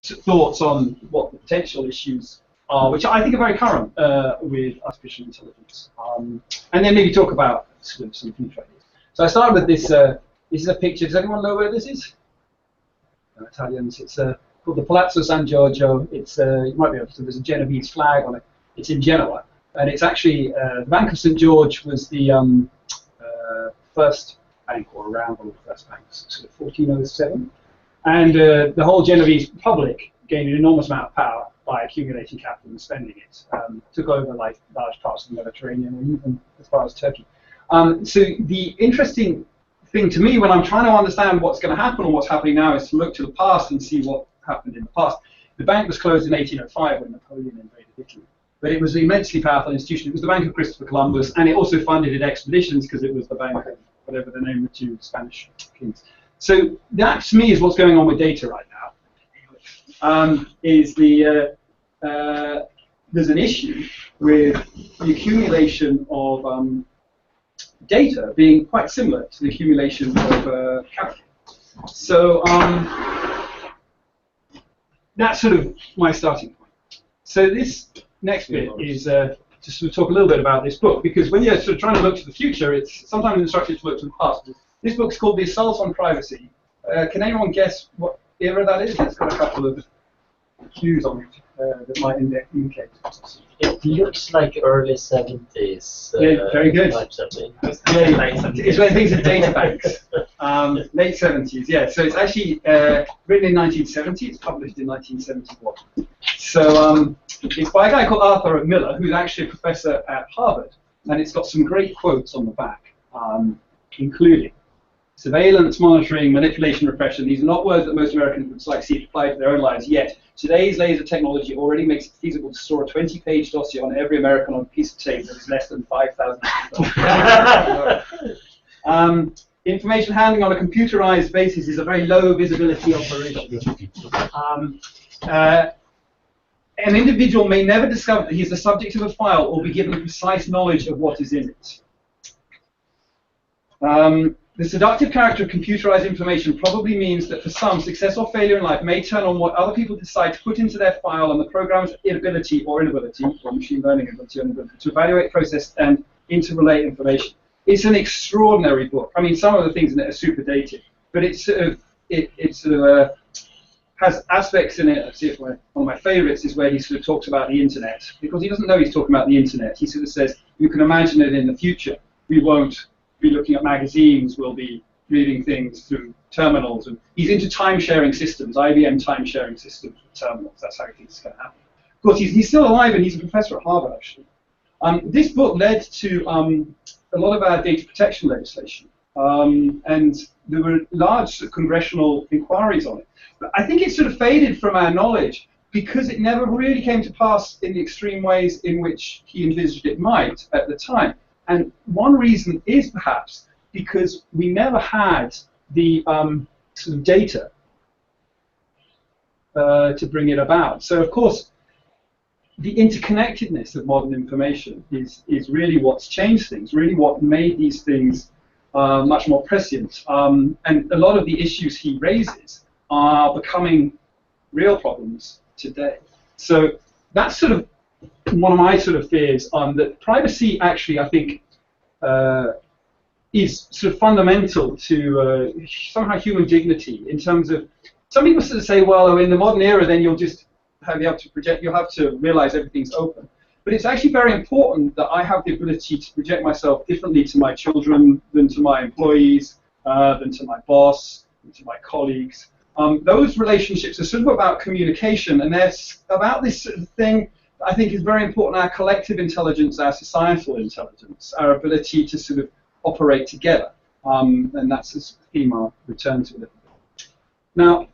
thoughts on what the potential issues are, which I think are very current with artificial intelligence, and then maybe talk about some future ideas. So I started with this. This is a picture. Does anyone know where this is? No, Italians. It's called the Palazzo San Giorgio. It's you might be able to. There's a Genovese flag on it. It's in Genoa, and it's actually the Bank of St George was the first bank, or around one of the first banks, sort of 1407. And the whole Genovese public gained an enormous amount of power by accumulating capital and spending it. Took over like large parts of the Mediterranean and even as far as Turkey. So the interesting thing to me when I'm trying to understand what's going to happen or what's happening now is to look to the past and see what happened in the past. The bank was closed in 1805 when Napoleon invaded Italy. But it was an immensely powerful institution. It was the bank of Christopher Columbus, and it also funded expeditions because it was the bank of whatever the name of the two Spanish kings. So that, to me, is what's going on with data right now. There's an issue with the accumulation of data being quite similar to the accumulation of capital. So that's sort of my starting point. So this next bit is to sort of talk a little bit about this book, because when you're sort of trying to look to the future, it's sometimes instructive to look to the past. This book's called The Assault on Privacy. Can anyone guess what era that is? It's got a couple of cues on it that might indicate. It looks like early 70s. Yeah, very good. Yeah, it's when things are data banks. Late 70s, yeah. So it's actually written in 1970. It's published in 1971. So it's by a guy called Arthur Miller, who's actually a professor at Harvard. And it's got some great quotes on the back, including surveillance, monitoring, manipulation, repression. These are not words that most Americans would like to see applied to their own lives yet. Today's laser technology already makes it feasible to store a 20-page dossier on every American on a piece of tape that is less than 5,000. Information handling on a computerized basis is a very low visibility operation. An individual may never discover that he is the subject of a file or be given precise knowledge of what is in it. The seductive character of computerized information probably means that for some, success or failure in life may turn on what other people decide to put into their file and the program's ability or inability, or machine learning ability or inability, to evaluate, process, and interrelate information. It's an extraordinary book. I mean, some of the things in it are super dated, but it's has aspects in it. Let's see if one of my favorites is where he sort of talks about the internet, because he doesn't know he's talking about the internet. He sort of says, you can imagine it in the future. We won't be looking at magazines, we'll be reading things through terminals. And he's into time-sharing systems, IBM time-sharing systems with terminals. That's how he thinks it's going to happen. Of course, he's still alive, and he's a professor at Harvard, actually. This book led to a lot of our data protection legislation, and there were large congressional inquiries on it. But I think it sort of faded from our knowledge because it never really came to pass in the extreme ways in which he envisaged it might at the time. And one reason is perhaps because we never had the sort of data to bring it about. So of course, the interconnectedness of modern information is really what's changed things, really what made these things much more prescient. And a lot of the issues he raises are becoming real problems today. So that's sort of one of my sort of fears that privacy actually, I think, is sort of fundamental to somehow human dignity in terms of, some people sort of say, well, in the modern era, then you'll just you'll have to realize everything's open. But it's actually very important that I have the ability to project myself differently to my children than to my employees, than to my boss, than to my colleagues. Those relationships are sort of about communication, and they're about this sort of thing that I think is very important, our collective intelligence, our societal intelligence, our ability to sort of operate together. And that's a theme I'll return to a little bit. Now,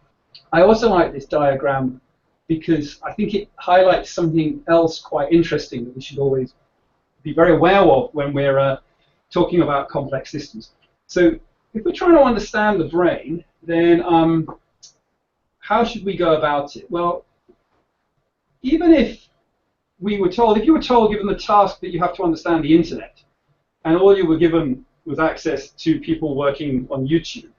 I also like this diagram because I think it highlights something else quite interesting that we should always be very aware of when we're talking about complex systems. So if we're trying to understand the brain, then how should we go about it? Well, even if you were told, given the task that you have to understand the internet, and all you were given was access to people working on YouTube,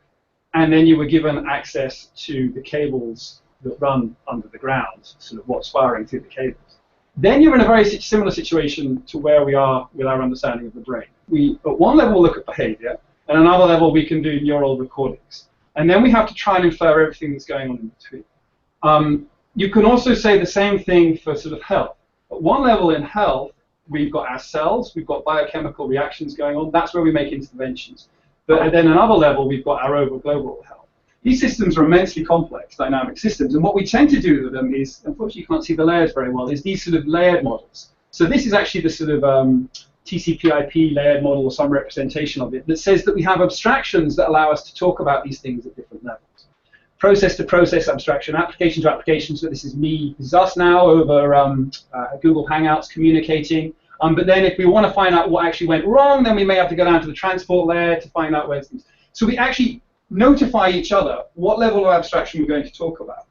and then you were given access to the cables that run under the ground, sort of what's firing through the cables. Then you're in a very similar situation to where we are with our understanding of the brain. We, at one level, look at behavior, and at another level, we can do neural recordings. And then we have to try and infer everything that's going on in between. You can also say the same thing for sort of health. At one level in health, we've got our cells, we've got biochemical reactions going on. That's where we make interventions. But at then another level, we've got our overall global health. These systems are immensely complex, dynamic systems. And what we tend to do with them is, unfortunately you can't see the layers very well, is these sort of layered models. So this is actually the sort of TCP/IP layered model, or some representation of it, that says that we have abstractions that allow us to talk about these things at different levels. Process-to-process abstraction, application-to-application, so this is me, this is us now over Google Hangouts communicating. But then if we want to find out what actually went wrong, then we may have to go down to the transport layer to find out where things. So we actually notify each other what level of abstraction we're going to talk about.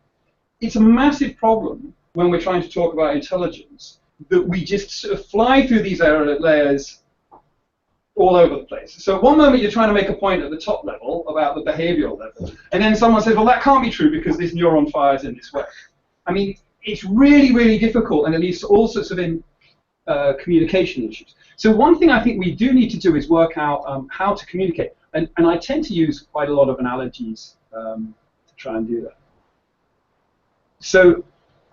It's a massive problem when we're trying to talk about intelligence, that we just sort of fly through these layers all over the place. So at one moment you're trying to make a point at the top level about the behavioral level, and then someone says, well, that can't be true because this neuron fires in this way. I mean, it's really, really difficult, and it leads to all sorts of communication issues. So one thing I think we do need to do is work out how to communicate. And I tend to use quite a lot of analogies to try and do that. So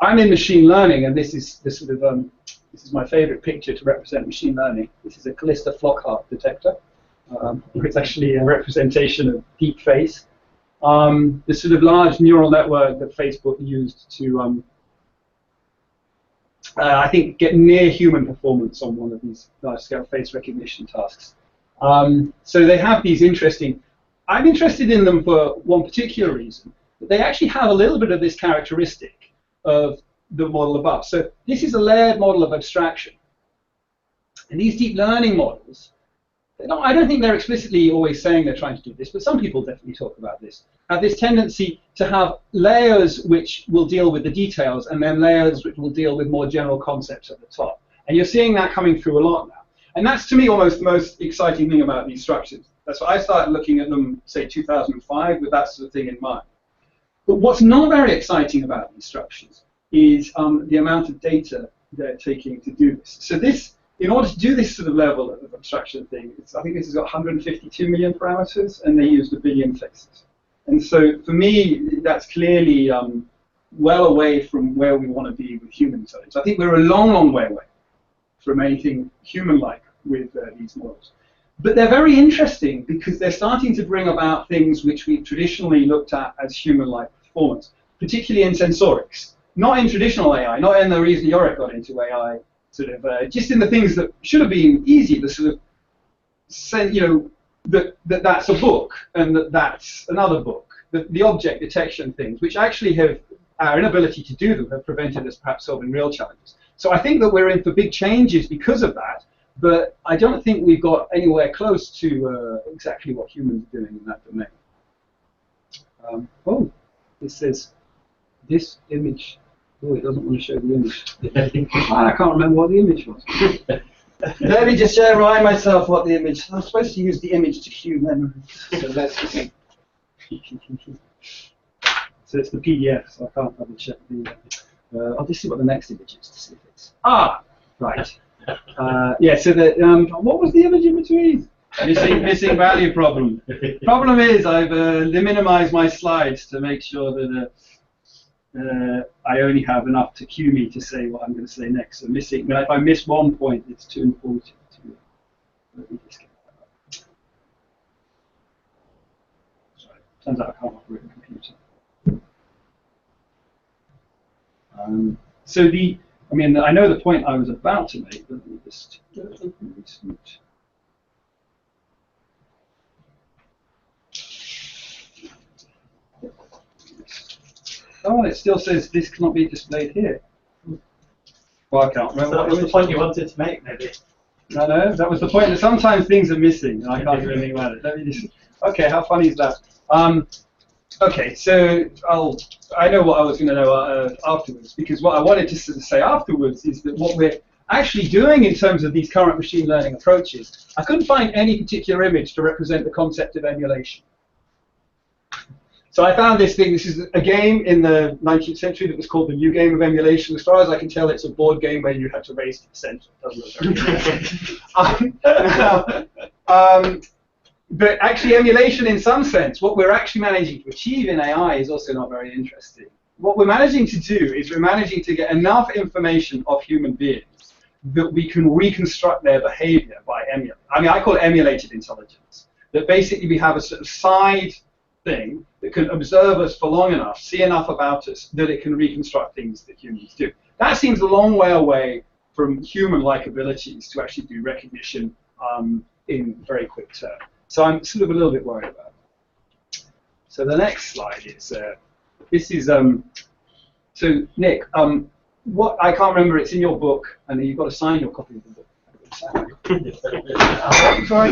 I'm in machine learning, and this is the sort of this is my favorite picture to represent machine learning. This is a Callista Flockhart detector. It's actually a representation of deep face. The sort of large neural network that Facebook used to, I think, get near human performance on one of these large-scale face recognition tasks. So they have these interesting. I'm interested in them for one particular reason. But they actually have a little bit of this characteristic of the model above. So this is a layered model of abstraction. And these deep learning models, I don't think they're explicitly always saying they're trying to do this, but some people definitely talk about this, have this tendency to have layers which will deal with the details, and then layers which will deal with more general concepts at the top. And you're seeing that coming through a lot now. And that's, to me, almost the most exciting thing about these structures. That's why I started looking at them, say, 2005, with that sort of thing in mind. But what's not very exciting about these structures is the amount of data they're taking to do this. So this, in order to do this sort of level of abstraction thing, I think this has got 152 million parameters, and they used 1 billion faces. And so for me, that's clearly well away from where we want to be with human intelligence. I think we're a long, long way away from anything human-like with these models. But they're very interesting because they're starting to bring about things which we've traditionally looked at as human-like performance, particularly in sensorics. Not in traditional AI, not in the reason Yorick got into AI, sort of, just in the things that should have been easy, the sort of, you know, that's a book and that's another book. The object detection things, which actually have, our inability to do them have prevented us perhaps solving real challenges. So I think that we're in for big changes because of that, but I don't think we've got anywhere close to exactly what humans are doing in that domain. Oh, this says, this image. Oh, it doesn't want to show the image. I can't remember what the image was. Let me just remind myself what the image. I'm supposed to use the image to cue memory. So let's just. So it's the PDF, so I can't double check the. I'll just see what the next image is to see if it's. Ah, right. Yeah. So the what was the image in between? Missing value problem. Problem is I've minimized my slides to make sure that. I only have enough to cue me to say what I'm going to say next. So missing, if I miss one point, it's too important to me. Let me just get that up. Sorry, turns out I can't operate a computer. So I mean, I know the point I was about to make, but let me just open this. Oh, it still says this cannot be displayed here. Well, I can't remember. So that was the point you wanted to make, maybe? No, that was the point that sometimes things are missing, and I can't do anything about it. Let me just. Okay, how funny is that? Okay, so I know what I was going to know afterwards, because what I wanted to say afterwards is that what we're actually doing in terms of these current machine learning approaches, I couldn't find any particular image to represent the concept of emulation. So I found this thing. This is a game in the 19th century that was called the New Game of Emulation. As far as I can tell, it's a board game where you had to race to the center. It doesn't look very interesting. But actually, emulation in some sense, what we're actually managing to achieve in AI is also not very interesting. What we're managing to do is we're managing to get enough information of human beings that we can reconstruct their behavior by emulating. I mean, I call it emulated intelligence. That basically we have a sort of side thing that can observe us for long enough, see enough about us, that it can reconstruct things that humans do. That seems a long way away from human-like abilities to actually do recognition in very quick term. So I'm sort of a little bit worried about it. So the next slide is, this is, so Nick, what, I can't remember, it's in your book, and you've got to sign your copy of the book. Sorry?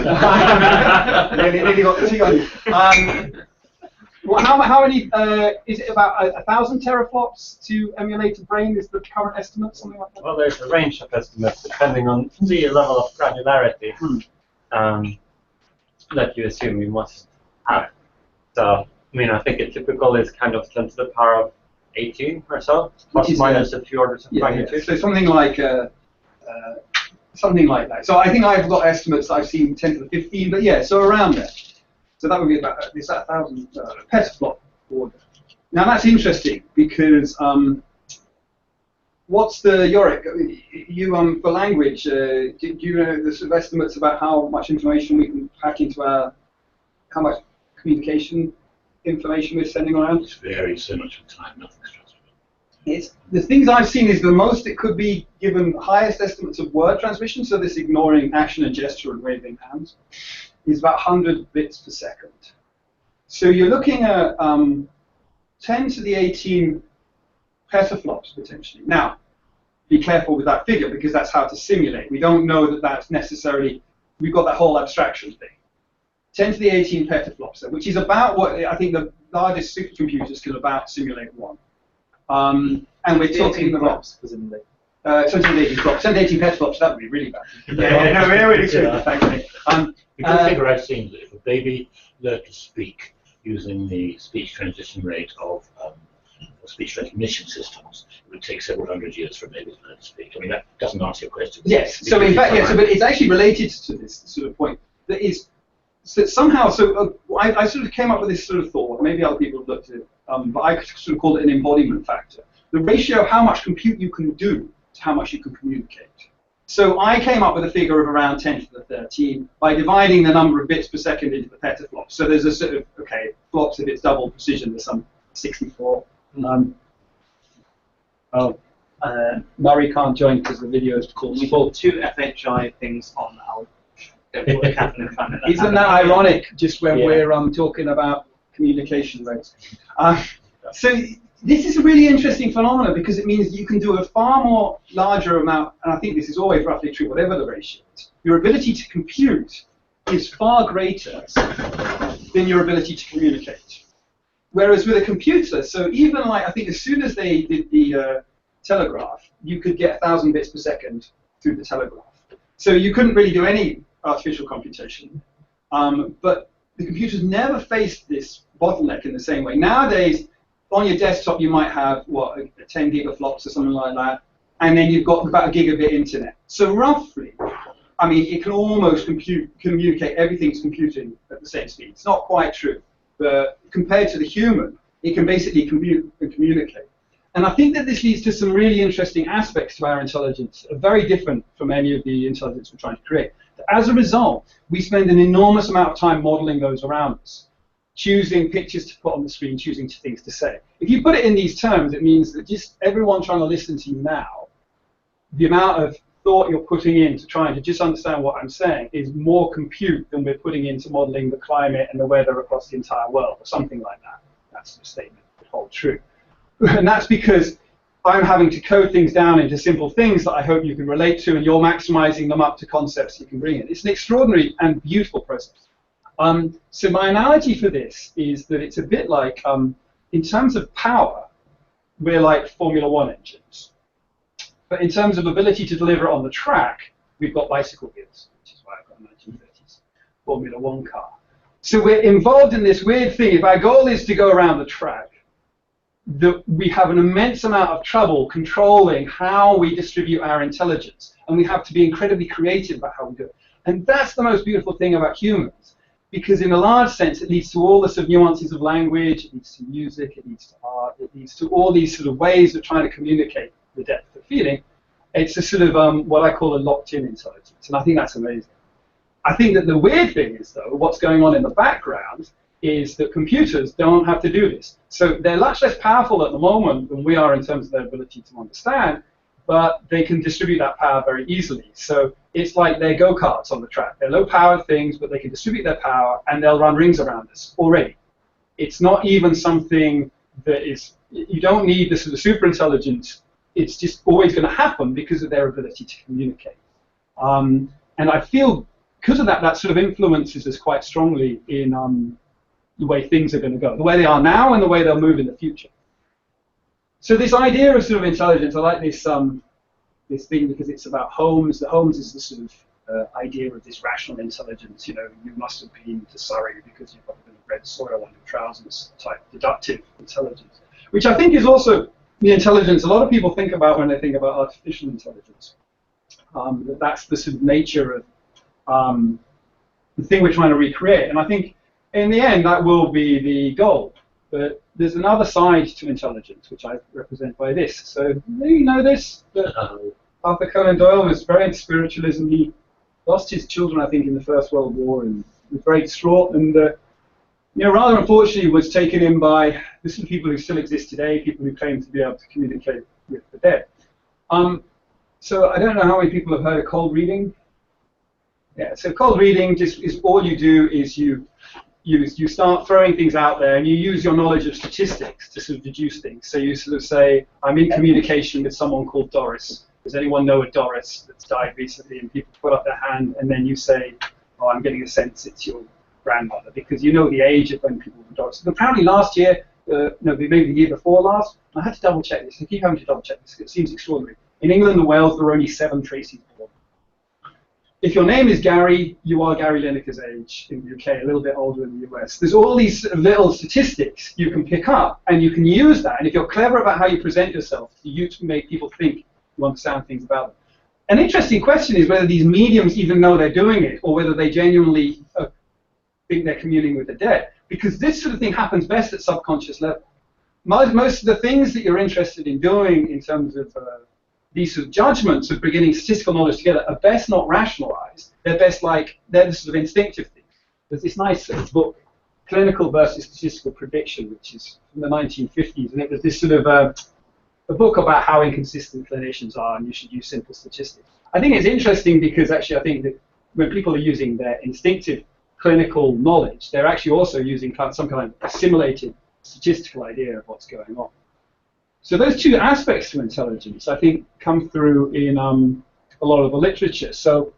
nearly got the tea on you. Well, how many, is it about 1,000 teraflops to emulate a brain is the current estimate, something like that? Well, there's a range of estimates depending on the level of granularity that you assume you must have. So, I mean, I think a typical is kind of 10 to the power of 18 or so, plus minus a few orders of magnitude. So something like that. So I think I've got estimates I've seen 10 to the 15, but yeah, so around there. So that would be about, is that 1,000 petaflop order. Now that's interesting because what's the, Yorick, you for language, do you know the sort of estimates about how much information we can pack into our, how much communication information we're sending around? It varies so much of time, nothing's trustworthy. It's, the things I've seen is the most it could be given highest estimates of word transmission, so this ignoring action and gesture and waving hands, is about 100 bits per second. So you're looking at 10 to the 18 petaflops potentially. Now, be careful with that figure because that's how to simulate. We don't know that that's necessarily, we've got that whole abstraction thing. 10 to the 18 petaflops, which is about what I think the largest supercomputers can about simulate one. And we're talking about presumably. 10 to the 18 flops. 10 to 18 petaflops, that would be really bad. No, we're really good. Thanks, Nick. The good figure I've seen is that if a baby learned to speak using the speech transition rate of speech recognition systems, it would take several hundred years for a baby to learn to speak. I mean, that doesn't answer your question. Yes, so in fact, yes, but it's actually related to this sort of point. That is, so somehow, I sort of came up with this sort of thought, maybe other people have looked at it, but I sort of call it an embodiment factor. The ratio of how much compute you can do to how much you can communicate. So I came up with a figure of around 10 to the 13 by dividing the number of bits per second into the petaflops. So there's a sort of, okay, flops if it's double precision, there's some 64. Murray can't join because the video is called. We bought 2 FHI things on our. Isn't that ironic? Just when we're talking about communication rates. So this is a really interesting phenomenon because it means that you can do a far more larger amount, and I think this is always roughly true, whatever the ratio is. Your ability to compute is far greater than your ability to communicate. Whereas with a computer, so even like, I think as soon as they did the telegraph, you could get 1,000 bits per second through the telegraph. So you couldn't really do any artificial computation. But the computers never faced this bottleneck in the same way. Nowadays, on your desktop, you might have, what, a 10 gigaflops or something like that, and then you've got about a gigabit internet. So roughly, I mean, it can almost communicate, everything's computing at the same speed. It's not quite true, but compared to the human, it can basically compute and communicate. And I think that this leads to some really interesting aspects to our intelligence, very different from any of the intelligence we're trying to create. As a result, we spend an enormous amount of time modeling those around us, choosing pictures to put on the screen, choosing things to say. If you put it in these terms, it means that just everyone trying to listen to you now, the amount of thought you're putting into trying to just understand what I'm saying is more compute than we're putting into modeling the climate and the weather across the entire world, or something like that. That's a statement that holds true. And that's because I'm having to code things down into simple things that I hope you can relate to, and you're maximizing them up to concepts you can bring in. It's an extraordinary and beautiful process. So my analogy for this is that it's a bit like, in terms of power, we're like Formula One engines. But in terms of ability to deliver it on the track, we've got bicycle gears, which is why I've got a 1930s Formula One car. So we're involved in this weird thing. If our goal is to go around the track, we have an immense amount of trouble controlling how we distribute our intelligence. And we have to be incredibly creative about how we do it. And that's the most beautiful thing about humans. Because in a large sense, it leads to all the sort of nuances of language, it leads to music, it leads to art, it leads to all these sort of ways of trying to communicate the depth of feeling. It's a sort of what I call a locked-in intelligence. And I think that's amazing. I think that the weird thing is, though, what's going on in the background is that computers don't have to do this. So they're much less powerful at the moment than we are in terms of their ability to understand, but they can distribute that power very easily. So it's like they're go-karts on the track. They're low-powered things, but they can distribute their power, and they'll run rings around us already. It's not even something that is, you don't need the sort of super-intelligence. It's just always going to happen because of their ability to communicate. And I feel, because of that, that sort of influences us quite strongly in the way things are going to go, the way they are now and the way they'll move in the future. So this idea of sort of intelligence, I like this this thing because it's about Holmes. The Holmes is the sort of idea of this rational intelligence. You know, you must have been to Surrey because you've got a bit of red soil on your trousers type deductive intelligence, which I think is also the intelligence a lot of people think about when they think about artificial intelligence. That's the sort of nature of the thing we're trying to recreate. And I think in the end that will be the goal. But there's another side to intelligence, which I represent by this. So you know this, that Arthur Conan Doyle was very into spiritualism. He lost his children, I think, in the First World War and was very distraught. And you know, rather unfortunately, was taken in by the sort of people who still exist today, people who claim to be able to communicate with the dead. So I don't know how many people have heard of cold reading. Yeah, so cold reading just is all you do is you start throwing things out there and you use your knowledge of statistics to sort of deduce things. So you sort of say, I'm in communication with someone called Doris. Does anyone know a Doris that's died recently? And people put up their hand and then you say, oh, I'm getting a sense it's your grandmother because you know the age of when people were Doris. And apparently last year, no, maybe the year before last, I had to double check this. I keep having to double check this. It seems extraordinary. In England and Wales, there were only 7 Tracys born. If your name is Gary, you are Gary Lineker's age in the UK, a little bit older in the US. There's all these little statistics you can pick up, and you can use that. And if you're clever about how you present yourself, you make people think you understand things about them. An interesting question is whether these mediums even know they're doing it, or whether they genuinely think they're communing with the dead. Because this sort of thing happens best at subconscious level. Most of the things that you're interested in doing in terms of these sort of judgments of bringing statistical knowledge together are best not rationalized. They're best they're the sort of instinctive things. There's this nice book, Clinical versus Statistical Prediction, which is from the 1950s, and it was this sort of a book about how inconsistent clinicians are, and you should use simple statistics. I think it's interesting because actually I think that when people are using their instinctive clinical knowledge, they're actually also using some kind of assimilated statistical idea of what's going on. So those two aspects to intelligence, I think, come through in a lot of the literature. So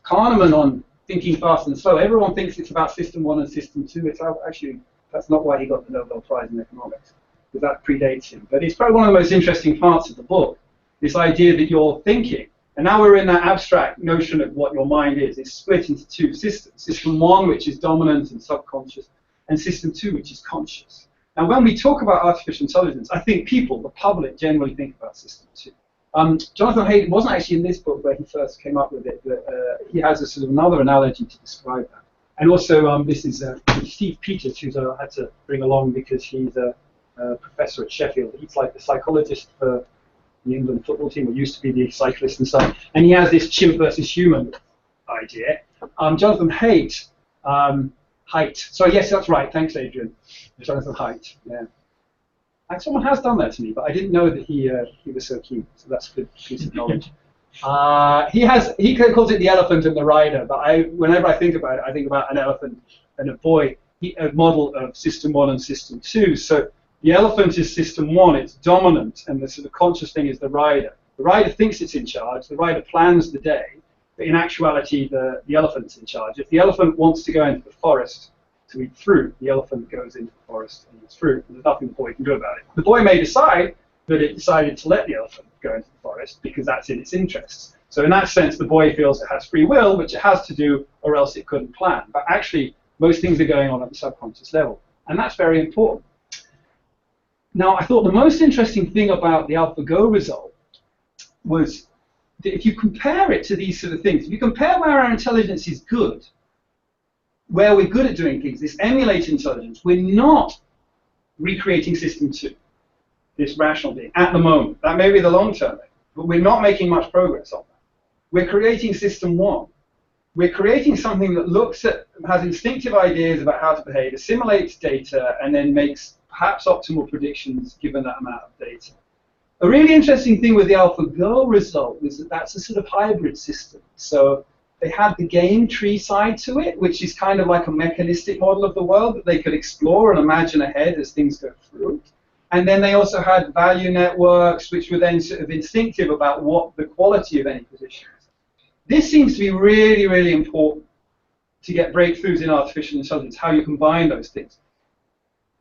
Kahneman on thinking fast and slow, everyone thinks it's about system 1 and system 2. It's actually, that's not why he got the Nobel Prize in economics, because that predates him. But it's probably one of the most interesting parts of the book, this idea that you're thinking. And now we're in that abstract notion of what your mind is. It's split into 2 systems. System 1, which is dominant and subconscious, and system 2, which is conscious. Now, when we talk about artificial intelligence, I think people, the public, generally think about system 2. Jonathan Haidt wasn't actually in this book where he first came up with it, but he has a sort of another analogy to describe that. And also, this is Steve Peters, who I had to bring along because he's a professor at Sheffield. He's like the psychologist for the England football team, or used to be the cyclist and stuff. And he has this chimp versus human idea. Jonathan Haidt, so yes, that's right. Thanks, Adrian. Jonathan Haidt. Yeah. And someone has done that to me, but I didn't know that he was so keen. So that's a good piece of knowledge. He calls it the elephant and the rider, but whenever I think about it, I think about an elephant and a boy. A model of system 1 and system 2. So the elephant is system 1. It's dominant, and the sort of conscious thing is the rider. The rider thinks it's in charge. The rider plans the day. But in actuality, the elephant's in charge. If the elephant wants to go into the forest to eat fruit, the elephant goes into the forest and eats fruit, and there's nothing the boy can do about it. The boy may decide that it decided to let the elephant go into the forest because that's in its interests. So in that sense, the boy feels it has free will, which it has to do, or else it couldn't plan. But actually, Most things are going on at the subconscious level, and that's very important. Now, I thought the most interesting thing about the AlphaGo result was that if you compare it to these sort of things, if you compare where our intelligence is good, where we're good at doing things, this emulate intelligence, we're not recreating system 2, this rational being, at the moment. That may be the long-term, but we're not making much progress on that. We're creating system 1. We're creating something that looks at, has instinctive ideas about how to behave, assimilates data, and then makes perhaps optimal predictions given that amount of data. A really interesting thing with the AlphaGo result was that that's a sort of hybrid system. So they had the game tree side to it, which is kind of like a mechanistic model of the world that they could explore and imagine ahead as things go through. And then they also had value networks, which were then sort of instinctive about what the quality of any position is. This seems to be really, really important to get breakthroughs in artificial intelligence, how you combine those things.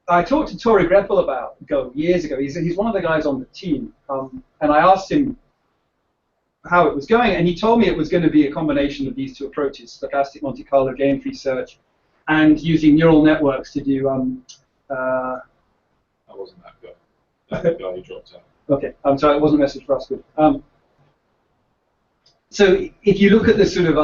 I talked to Tori Greppel about Go years ago. He's one of the guys on the team. And I asked him how it was going, and he told me it was going to be a combination of these two approaches, stochastic Monte Carlo game tree search, and using neural networks to do... That wasn't that guy. That guy who dropped out. Okay, I'm sorry, it wasn't a message for us. Good. So if you look at the sort of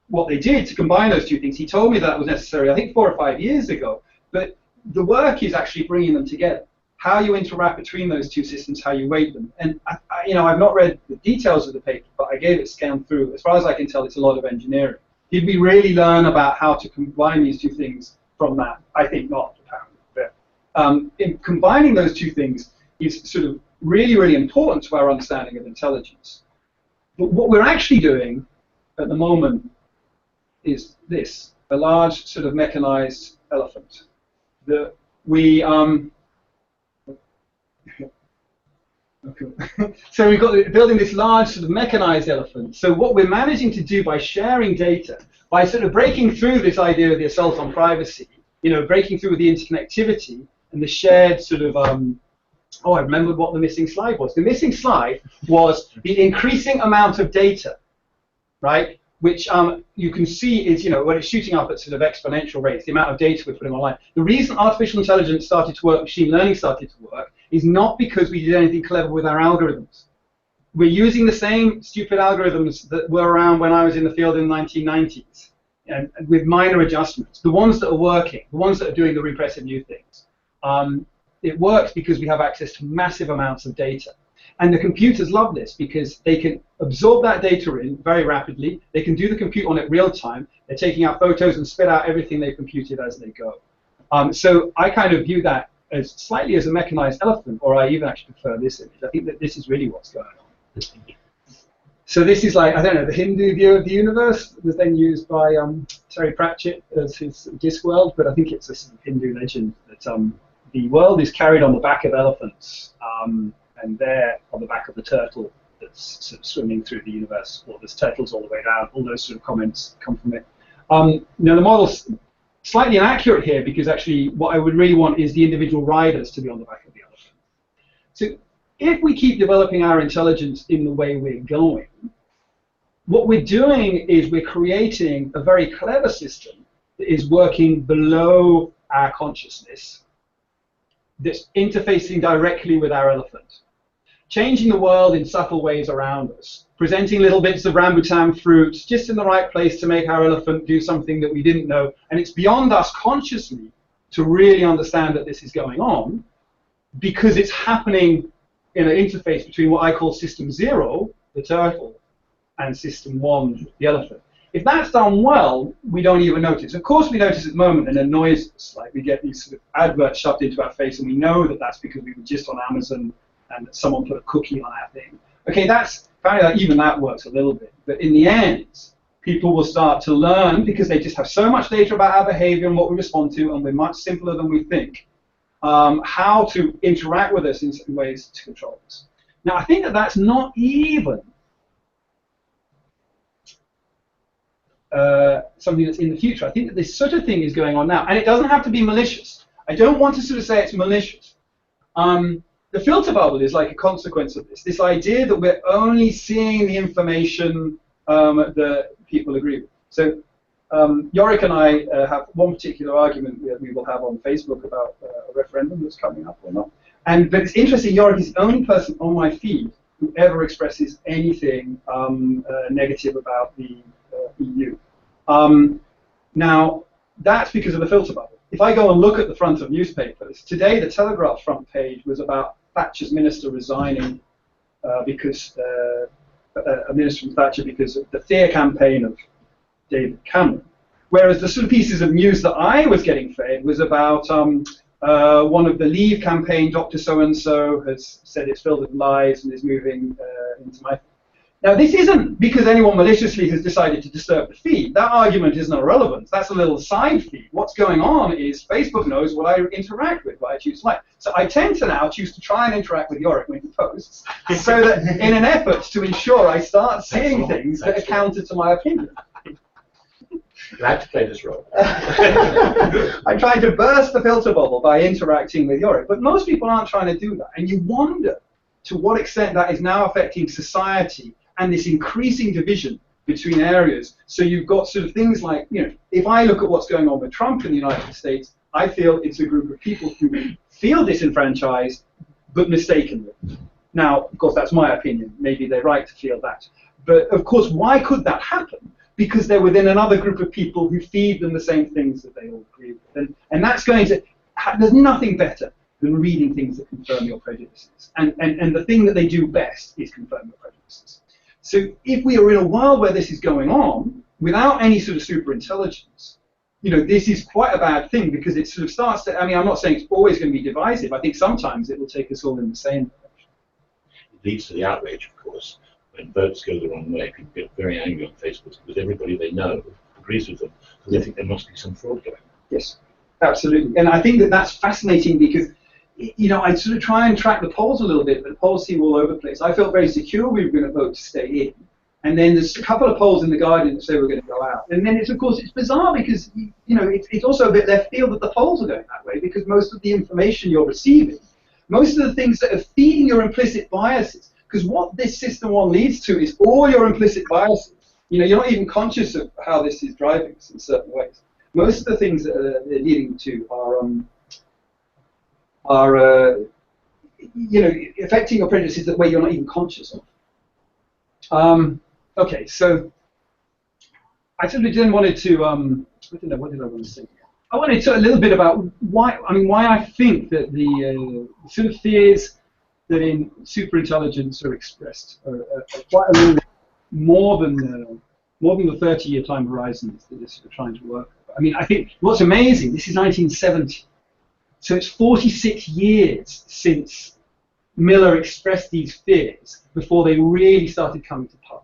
what they did to combine those two things, he told me that was necessary, I think 4 or 5 years ago. But the work is actually bringing them together. How you interact between those two systems, how you weight them. And I've not read the details of the paper, but I gave it a scan through. As far as I can tell, it's a lot of engineering. Did we really learn about how to combine these two things from that? I think not, apparently. But in combining those two things is sort of really, really important to our understanding of intelligence. But what we're actually doing at the moment is this, a large sort of mechanized elephant that we so we've got building this large sort of mechanized elephant. So what we're managing to do by sharing data, by sort of breaking through this idea of the assault on privacy, breaking through the interconnectivity and the shared sort of oh, I remembered what the missing slide was. The missing slide was the increasing amount of data, right? Which you can see is, when it's shooting up at sort of exponential rates, the amount of data we're putting online. The reason artificial intelligence started to work, machine learning started to work, is not because we did anything clever with our algorithms. We're using the same stupid algorithms that were around when I was in the field in the 1990s, and with minor adjustments. The ones that are working, the ones that are doing the repressive new things. It works because we have access to massive amounts of data. And the computers love this because they can absorb that data in very rapidly. They can do the compute on it real time. They're taking out photos and spit out everything they've computed as they go. So I kind of view that as slightly as a mechanized elephant, or I even actually prefer this image. I think that this is really what's going on. So this is like, I don't know, the Hindu view of the universe that was then used by Terry Pratchett as his Discworld, but I think it's a sort of Hindu legend that the world is carried on the back of elephants, and they're on the back of the turtle that's sort of swimming through the universe, or there's turtles all the way down. All those sort of comments come from it. The model's slightly inaccurate here because actually what I would really want is the individual riders to be on the back of the elephant. So if we keep developing our intelligence in the way we're going, what we're doing is we're creating a very clever system that is working below our consciousness, that's interfacing directly with our elephant, changing the world in subtle ways around us, presenting little bits of rambutan fruit just in the right place to make our elephant do something that we didn't know. And it's beyond us consciously to really understand that this is going on, because it's happening in an interface between what I call system 0, the turtle, and system 1, the elephant. If that's done well, we don't even notice. Of course we notice at the moment and it annoys us, like we get these sort of adverts shoved into our face and we know that that's because we were just on Amazon and someone put a cookie on our thing. Okay, that's, apparently even that works a little bit. But in the end, people will start to learn, because they just have so much data about our behavior and what we respond to, and we're much simpler than we think, how to interact with us in certain ways to control us. Now, I think that that's not even something that's in the future. I think that this sort of thing is going on now, and it doesn't have to be malicious. I don't want to sort of say it's malicious. The filter bubble is like a consequence of this idea that we're only seeing the information that people agree with. So Yorick and I have one particular argument that we will have on Facebook about a referendum that's coming up or not. But it's interesting, Yorick is the only person on my feed who ever expresses anything negative about the EU. Now, that's because of the filter bubble. If I go and look at the front of newspapers, today the Telegraph front page was about Thatcher's minister resigning because a minister from Thatcher because of the fear campaign of David Cameron. Whereas the sort of pieces of news that I was getting fed was about one of the Leave campaign, Dr. So-and-so has said it's filled with lies and is moving into my... Now, this isn't because anyone maliciously has decided to disturb the feed. That argument is not relevant. That's a little side feed. What's going on is Facebook knows what I interact with, what I choose to like. So I tend to now choose to try and interact with Yorick when he posts, so that in an effort to ensure I start seeing things that are counter to my opinion. Glad to play this role. I'm trying to burst the filter bubble by interacting with Yorick, but most people aren't trying to do that. And you wonder to what extent that is now affecting society and this increasing division between areas. So you've got sort of things like, you know, if I look at what's going on with Trump in the United States, I feel it's a group of people who feel disenfranchised, but mistakenly. Now, of course, that's my opinion. Maybe they're right to feel that. But, of course, why could that happen? Because they're within another group of people who feed them the same things that they all agree with. And that's going to... There's nothing better than reading things that confirm your prejudices. And the thing that they do best is confirm your prejudices. So if we are in a world where this is going on, without any sort of super intelligence, you know, this is quite a bad thing because it sort of starts to... I mean, I'm not saying it's always going to be divisive. I think sometimes it will take us all in the same direction. It leads to the outrage, of course. When votes go the wrong way, people get very angry on Facebook because everybody they know agrees with them, so they think there must be some fraud going on. Yes, absolutely. And I think that that's fascinating because, you know, I sort of try and track the polls a little bit, but the polls seem all over the place. I felt very secure we were going to vote to stay in. And then there's a couple of polls in The Guardian that say we're going to go out. And then it's, of course, it's bizarre because, you know, it's also a bit left field that the polls are going that way because most of the information you're receiving, most of the things that are feeding your implicit biases, because what this system one leads to is all your implicit biases. You know, you're not even conscious of how this is driving us in certain ways. Most of the things that they're leading to are you know, affecting your prejudices that way you're not even conscious of. Okay, so I sort of then wanted to I don't know, what did I want to say? I wanted to talk a little bit about why I think that the sort of fears that in superintelligence are expressed are quite a little bit more than the 30-year time horizons that they're sort of trying to work. I mean, I think what's amazing, this is 1970, so it's 46 years since Miller expressed these fears before they really started coming to pass.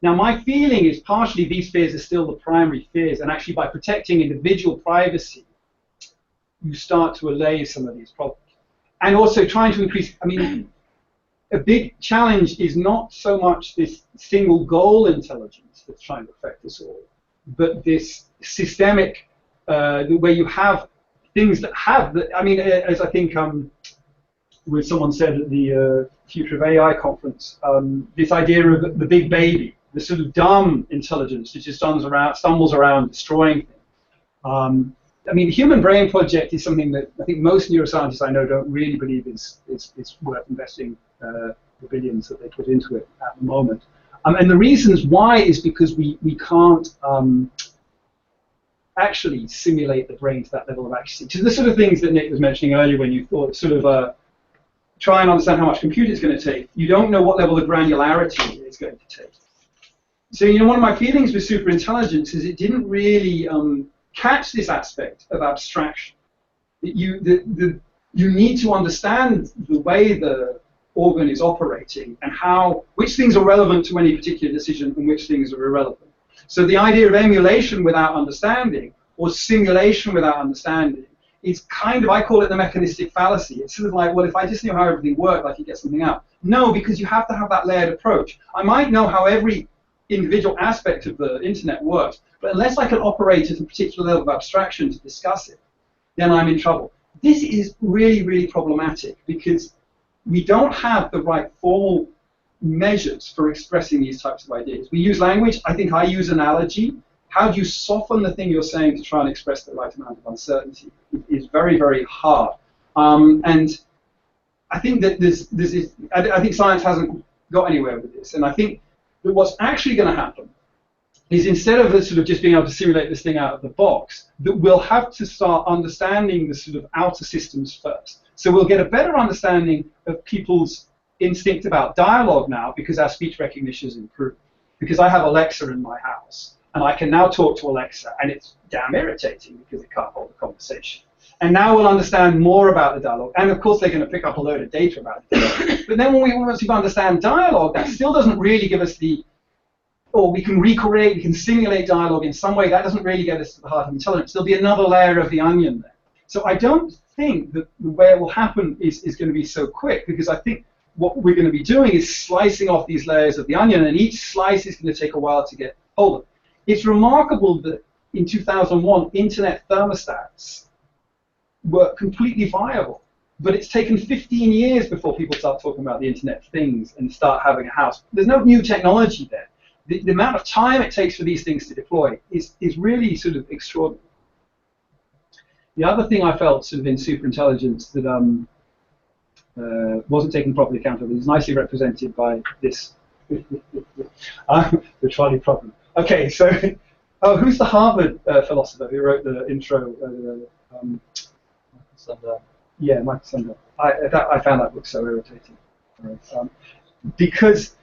Now, my feeling is partially these fears are still the primary fears, and actually by protecting individual privacy, you start to allay some of these problems. And also trying to increase, I mean, a big challenge is not so much this single goal intelligence that's trying to affect us all, but this systemic, where you have things that have, I mean, as I think where someone said at the Future of AI conference, this idea of the big baby, the sort of dumb intelligence that just stumbles around destroying things. I mean, the Human Brain Project is something that I think most neuroscientists I know don't really believe is worth investing the billions that they put into it at the moment. And the reasons why is because we can't actually simulate the brain to that level of accuracy. To the sort of things that Nick was mentioning earlier when you thought sort of try and understand how much compute it's going to take. You don't know what level of granularity it's going to take. So, you know, one of my feelings with superintelligence is it didn't really catch this aspect of abstraction. That you need to understand the way the organ is operating and which things are relevant to any particular decision and which things are irrelevant. So the idea of emulation without understanding or simulation without understanding is kind of, I call it the mechanistic fallacy. It's sort of like, well, if I just knew how everything worked, I could get something out. No, because you have to have that layered approach. I might know how every individual aspect of the internet works, but unless I can operate at a particular level of abstraction to discuss it, then I'm in trouble. This is really, really problematic because we don't have the right formal measures for expressing these types of ideas. We use language. I think I use analogy how do you soften the thing you're saying to try and express the right amount of uncertainty is very, very hard. And I think that I think science hasn't got anywhere with this. And I think that what's actually going to happen is instead of sort of just being able to simulate this thing out of the box, that we'll have to start understanding the sort of outer systems first. So we'll get a better understanding of people's instinct about dialogue now because our speech recognition has improved. Because I have Alexa in my house, and I can now talk to Alexa, and it's damn irritating because it can't hold a conversation. And now we'll understand more about the dialogue. And of course, they're going to pick up a load of data about it. But then once we understand dialogue, that still doesn't really give us or we can recreate, we can simulate dialogue in some way. That doesn't really get us to the heart of intelligence. There'll be another layer of the onion there. So I don't think that the way it will happen is going to be so quick, because I think what we're going to be doing is slicing off these layers of the onion, and each slice is going to take a while to get hold of. It's remarkable that in 2001, internet thermostats were completely viable. But it's taken 15 years before people start talking about the Internet of Things and start having a house. There's no new technology there. The amount of time it takes for these things to deploy is really sort of extraordinary. The other thing I felt sort of in superintelligence that wasn't taken properly account of is nicely represented by this, the trolley problem. Okay, so who's the Harvard philosopher who wrote the intro? Yeah, Michael Sandel. I found that book so irritating. Because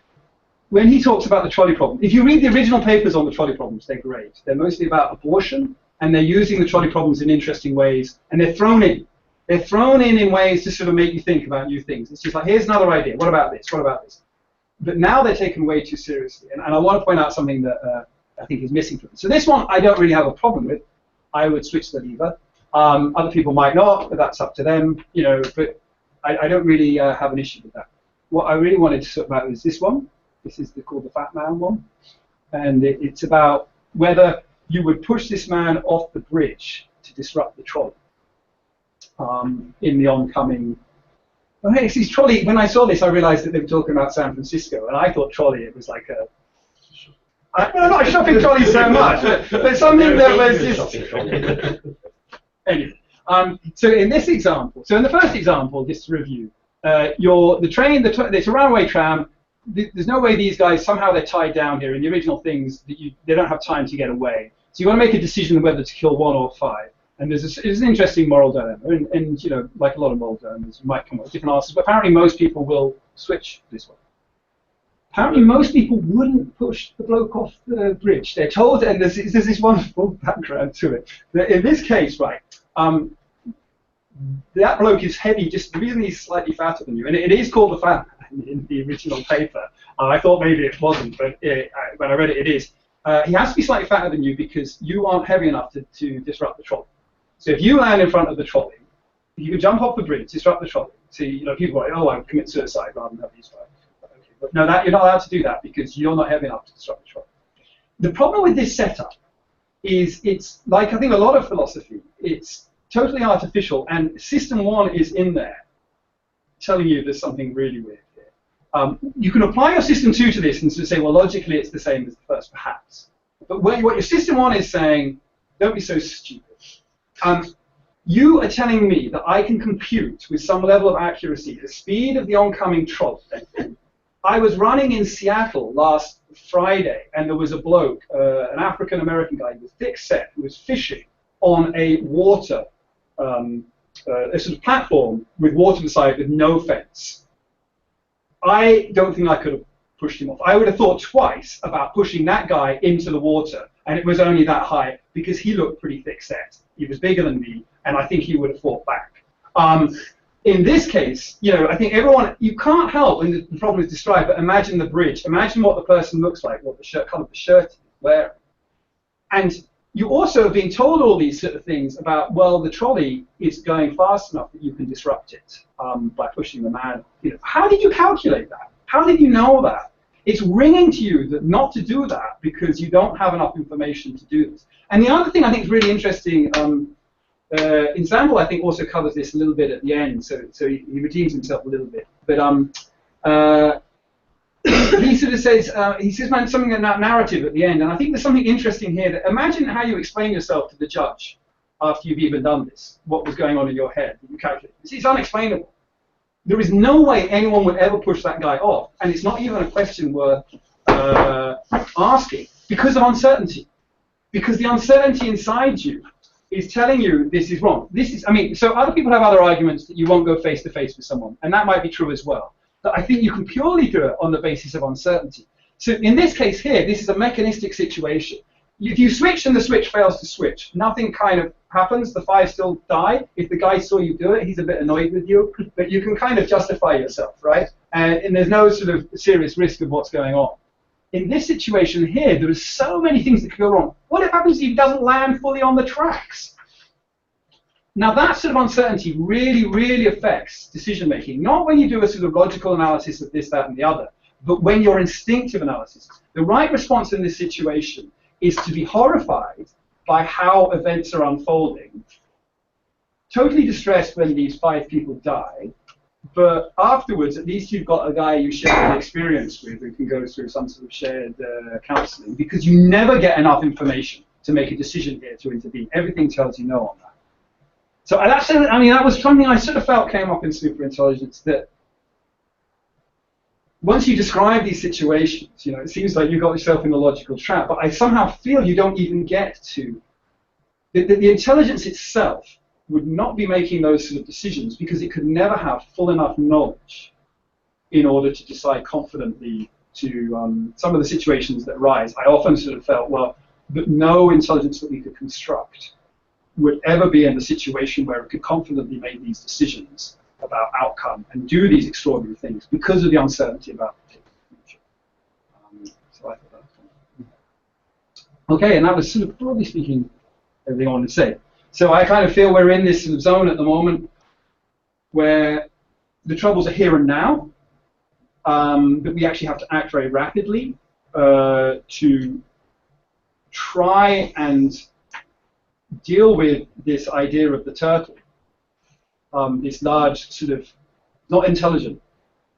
when he talks about the trolley problem, if you read the original papers on the trolley problems, they're great. They're mostly about abortion, and they're using the trolley problems in interesting ways, and they're thrown in. They're thrown in ways to sort of make you think about new things. It's just like, here's another idea. What about this? What about this? But now they're taken way too seriously. And I want to point out something that I think is missing from it. So this one I don't really have a problem with. I would switch the lever. Other people might not, but that's up to them. You know, but I don't really have an issue with that. What I really wanted to talk about is this one. This is called the Fat Man one. And it's about whether you would push this man off the bridge to disrupt the trolley in the oncoming. Oh, hey, see, trolley. When I saw this, I realized that they were talking about San Francisco, and I thought trolley, it was like a. Well, not a shopping trolley so much, but something that was just. Anyway, so in this example, so in the first example, just to review, the train, it's a runaway tram. There's no way these guys, somehow they're tied down here. In the original things, they don't have time to get away. So you want to make a decision whether to kill 1 or 5. And there's an interesting moral dilemma. And you know, like a lot of moral dilemmas, you might come up with different answers. But apparently most people will switch this way. Apparently most people wouldn't push the bloke off the bridge. They're told, and there's this wonderful background to it, that in this case, right, that bloke is heavy, just really slightly fatter than you. And it is called the Fat Man in the original paper. I thought maybe it wasn't, but when I read it, it is. He has to be slightly fatter than you because you aren't heavy enough to disrupt the trolley. So if you land in front of the trolley, you can jump off the bridge, disrupt the trolley. So you know, people are like, oh, I commit suicide rather than have these guys. Okay, but no, you're not allowed to do that because you're not heavy enough to disrupt the trolley. The problem with this setup is it's like, I think a lot of philosophy, it's totally artificial, and system 1 is in there telling you there's something really weird here. You can apply your system 2 to this and say, well, logically it's the same as the first, perhaps. But what your system 1 is saying, don't be so stupid. You are telling me that I can compute with some level of accuracy the speed of the oncoming trolley. I was running in Seattle last Friday, and there was a bloke, an African-American guy with thick set, who was fishing on a water, a sort of platform with water beside with no fence. I don't think I could have pushed him off. I would have thought twice about pushing that guy into the water, and it was only that high because he looked pretty thick set. He was bigger than me, and I think he would have fought back. In this case, you know, I think everyone, you can't help when the problem is described, but imagine the bridge. Imagine what the person looks like, what the shirt, colour of the shirt is wearing. And you also have been told all these sort of things about, well, the trolley is going fast enough that you can disrupt it by pushing the man. You know, how did you calculate that? How did you know that? It's ringing to you that not to do that because you don't have enough information to do this. And the other thing I think is really interesting, Ensemble I think also covers this a little bit at the end, so he redeems himself a little bit. But he sort sort of says, he says something about narrative at the end, and I think there's something interesting here. That imagine how you explain yourself to the judge after you've even done this, what was going on in your head. You calculate. It's unexplainable. There is no way anyone would ever push that guy off, and it's not even a question worth asking because of uncertainty. Because the uncertainty inside you is telling you this is wrong. This is, I mean, so other people have other arguments that you won't go face to face with someone, and that might be true as well. But I think you can purely do it on the basis of uncertainty. So in this case here, this is a mechanistic situation. If you switch and the switch fails to switch, nothing kind of happens. The fire still die. If the guy saw you do it, he's a bit annoyed with you, but you can kind of justify yourself, right? And there's no sort of serious risk of what's going on. In this situation here, there are so many things that could go wrong. What if happens if he doesn't land fully on the tracks? Now that sort of uncertainty really, really affects decision making. Not when you do a sort of logical analysis of this, that, and the other, but when your instinctive analysis. The right response in this situation is to be horrified by how events are unfolding, totally distressed when these 5 people die, but afterwards, at least you've got a guy you share an experience with who can go through some sort of shared counselling, because you never get enough information to make a decision here to intervene. Everything tells you no on that. So that's, I mean, that was something I sort of felt came up in superintelligence, that once you describe these situations, you know, it seems like you got yourself in a logical trap, but I somehow feel you don't even get to, the intelligence itself would not be making those sort of decisions because it could never have full enough knowledge in order to decide confidently to some of the situations that arise. I often sort of felt, well, that no intelligence that we could construct would ever be in the situation where it could confidently make these decisions about outcome and do these extraordinary things because of the uncertainty about the future. So I thought that was fun. Okay, and that was sort of, broadly speaking, everything I wanted to say. So I kind of feel we're in this sort of zone at the moment where the troubles are here and now, but we actually have to act very rapidly to try and deal with this idea of the turtle, this large sort of, not intelligent,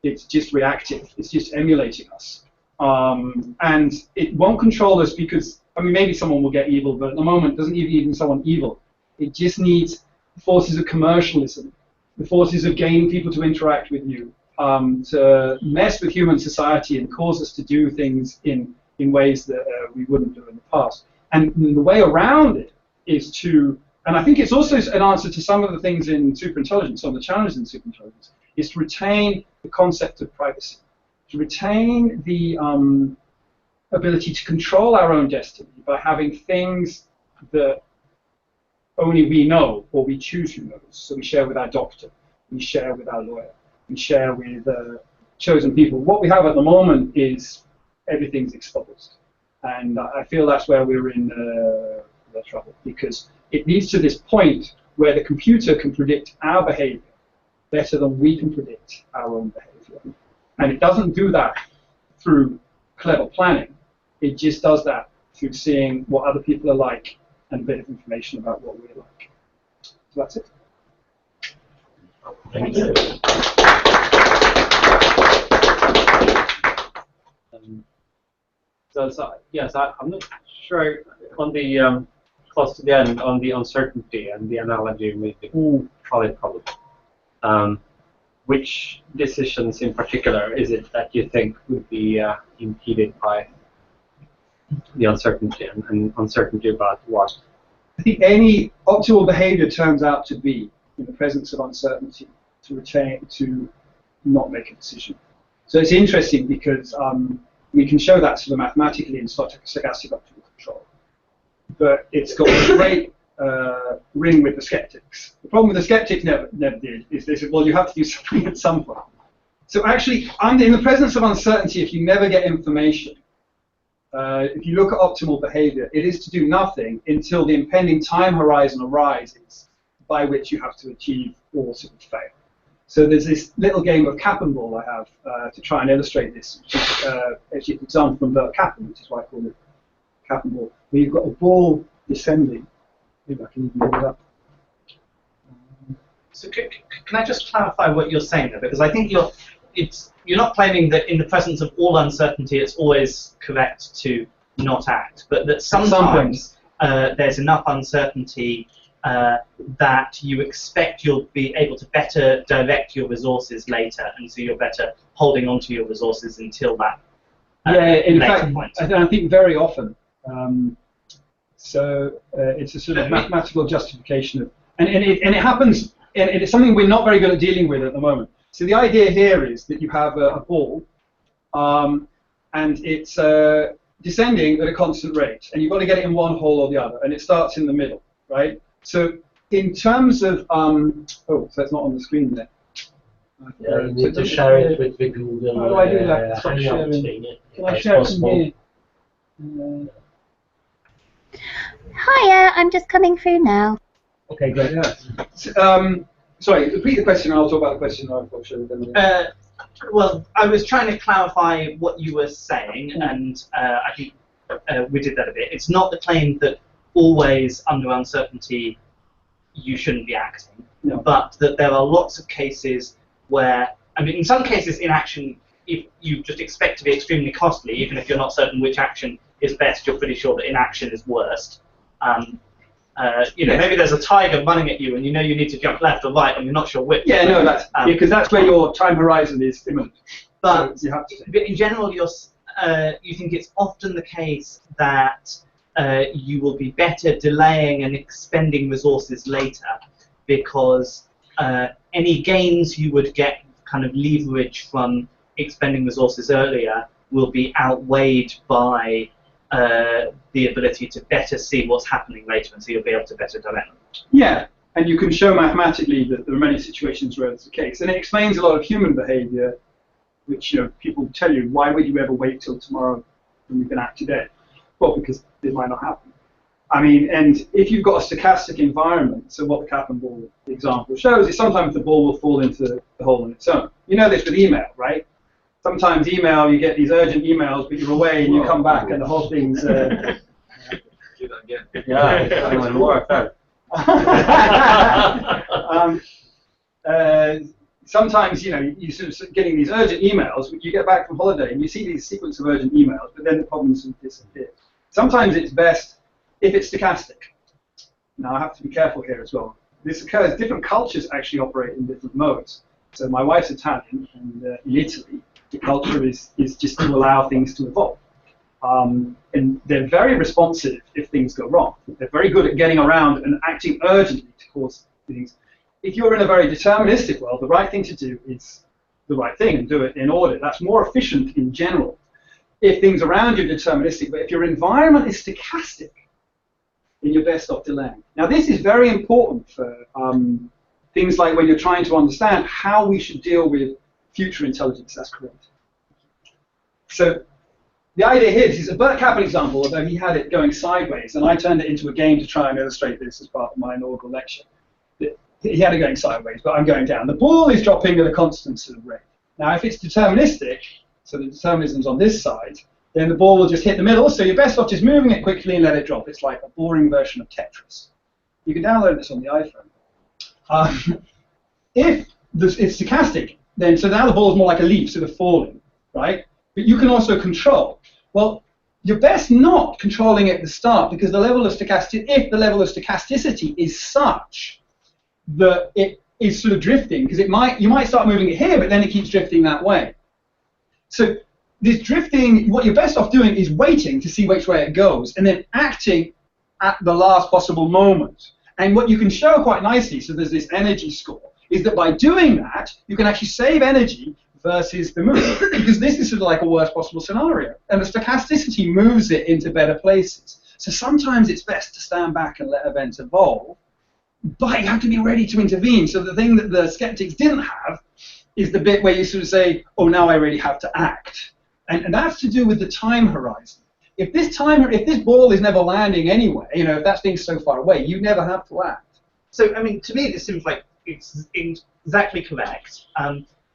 it's just reactive, it's just emulating us. And it won't control us because, I mean, maybe someone will get evil, but at the moment, it doesn't even someone evil. It just needs the forces of commercialism, the forces of gaining people to interact with you, to mess with human society and cause us to do things in ways that we wouldn't do in the past. And the way around it is to, and I think it's also an answer to some of the things in superintelligence, some of the challenges in superintelligence, is to retain the concept of privacy, to retain the ability to control our own destiny by having things that only we know, or we choose who knows. So we share with our doctor, we share with our lawyer, we share with chosen people. What we have at the moment is everything's exposed. And I feel that's where we're in the trouble, because it leads to this point where the computer can predict our behavior better than we can predict our own behavior. And it doesn't do that through clever planning. It just does that through seeing what other people are like and a bit of information about what we're like. So that's it. Thank you. Yes, I'm not sure on the close to the end on the uncertainty and the analogy with the trolley problem. Which decisions in particular is it that you think would be impeded by the uncertainty and uncertainty about what? I think any optimal behavior turns out to be, in the presence of uncertainty, to not make a decision. So it's interesting because we can show that sort of mathematically in stochastic optimal control. But it's got a great ring with the skeptics. The problem with the skeptics never did is they said, well, you have to do something at some point. So actually, in the presence of uncertainty, if you never get information, if you look at optimal behavior, it is to do nothing until the impending time horizon arises by which you have to achieve or sort of fail. So there's this little game of cap and ball I have to try and illustrate this, which is actually an example from Bert Kaplan, which is why I call it cap and ball, where you've got a ball descending. Maybe I can even move it up. So can I just clarify what you're saying there? Because I think you're not claiming that in the presence of all uncertainty it's always correct to not act, but that sometimes there's enough uncertainty that you expect you'll be able to better direct your resources later, and so you're better holding on to your resources until that in later fact, point. I think very often. It's a sort of mathematical justification of, and it happens, and it's something we're not very good at dealing with at the moment. So the idea here is that you have a ball, and it's descending at a constant rate, and you've got to get it in one hole or the other, and it starts in the middle, right? So in terms of, so that's not on the screen there. Yeah, you need to share it with the Google. How do I do that? Stop sharing. Can I share it from here? Hiya, I'm just coming through now. Okay, great. Yeah. Sorry, repeat the question, and I'll talk about the question I'll show them. Well, I was trying to clarify what you were saying, and I think we did that a bit. It's not the claim that always under uncertainty you shouldn't be acting, but that there are lots of cases where, I mean, in some cases inaction, if you just expect to be extremely costly, even if you're not certain which action is best, you're pretty sure that inaction is worst. Maybe there's a tiger running at you, and you know you need to jump left or right, and you're not sure which. Yeah, no, that's because that's where your time horizon is imminent. But so you have to. But in general, you think it's often the case that you will be better delaying and expending resources later, because any gains you would get kind of leverage from expending resources earlier will be outweighed by the ability to better see what's happening later, and so you'll be able to better direct them. Yeah, and you can show mathematically that there are many situations where it's the case, and it explains a lot of human behavior, which people tell you, why would you ever wait till tomorrow when you can act today? Well, because it might not happen. I mean, and if you've got a stochastic environment, so what the cap and ball example shows is sometimes the ball will fall into the hole on its own. You know this with email, right? Sometimes email, you get these urgent emails, but you're away and you come back and the whole thing's... Do that again. Yeah, it's even more effect. Sometimes, you sort of getting these urgent emails, you get back from holiday and you see these sequence of urgent emails, but then the problems disappear. Sometimes it's best if it's stochastic. Now, I have to be careful here as well. This occurs, different cultures actually operate in different modes. So my wife's Italian, and in Italy, the culture is just to allow things to evolve. And they're very responsive if things go wrong. They're very good at getting around and acting urgently to cause things. If you're in a very deterministic world, the right thing to do is the right thing and do it in order. That's more efficient in general if things around you are deterministic. But if your environment is stochastic, then you're best off delaying. Now, this is very important for things like when you're trying to understand how we should deal with future intelligence. That's correct. So the idea here is a Bert Kaplan example, although he had it going sideways, and I turned it into a game to try and illustrate this as part of my inaugural lecture. He had it going sideways, but I'm going down. The ball is dropping at a constant sort of rate. Now, if it's deterministic, so the determinism's on this side, then the ball will just hit the middle, so you're best off just moving it quickly and let it drop. It's like a boring version of Tetris. You can download this on the iPhone. If it's stochastic, then so now the ball is more like a leaf, sort of falling, right? But you can also control. Well, you're best not controlling it at the start, because the level of if the level of stochasticity is such that it is sort of drifting, because you might start moving it here, but then it keeps drifting that way. So this drifting, what you're best off doing is waiting to see which way it goes, and then acting at the last possible moment. And what you can show quite nicely, so there's this energy score, is that by doing that, you can actually save energy versus the move, because this is sort of like a worst possible scenario. And the stochasticity moves it into better places. So sometimes it's best to stand back and let events evolve, but you have to be ready to intervene. So the thing that the skeptics didn't have is the bit where you sort of say, oh, now I really have to act. And that's to do with the time horizon. If this ball is never landing anyway, if that's being so far away, you never have to act. So, I mean, to me, this seems like it's exactly correct.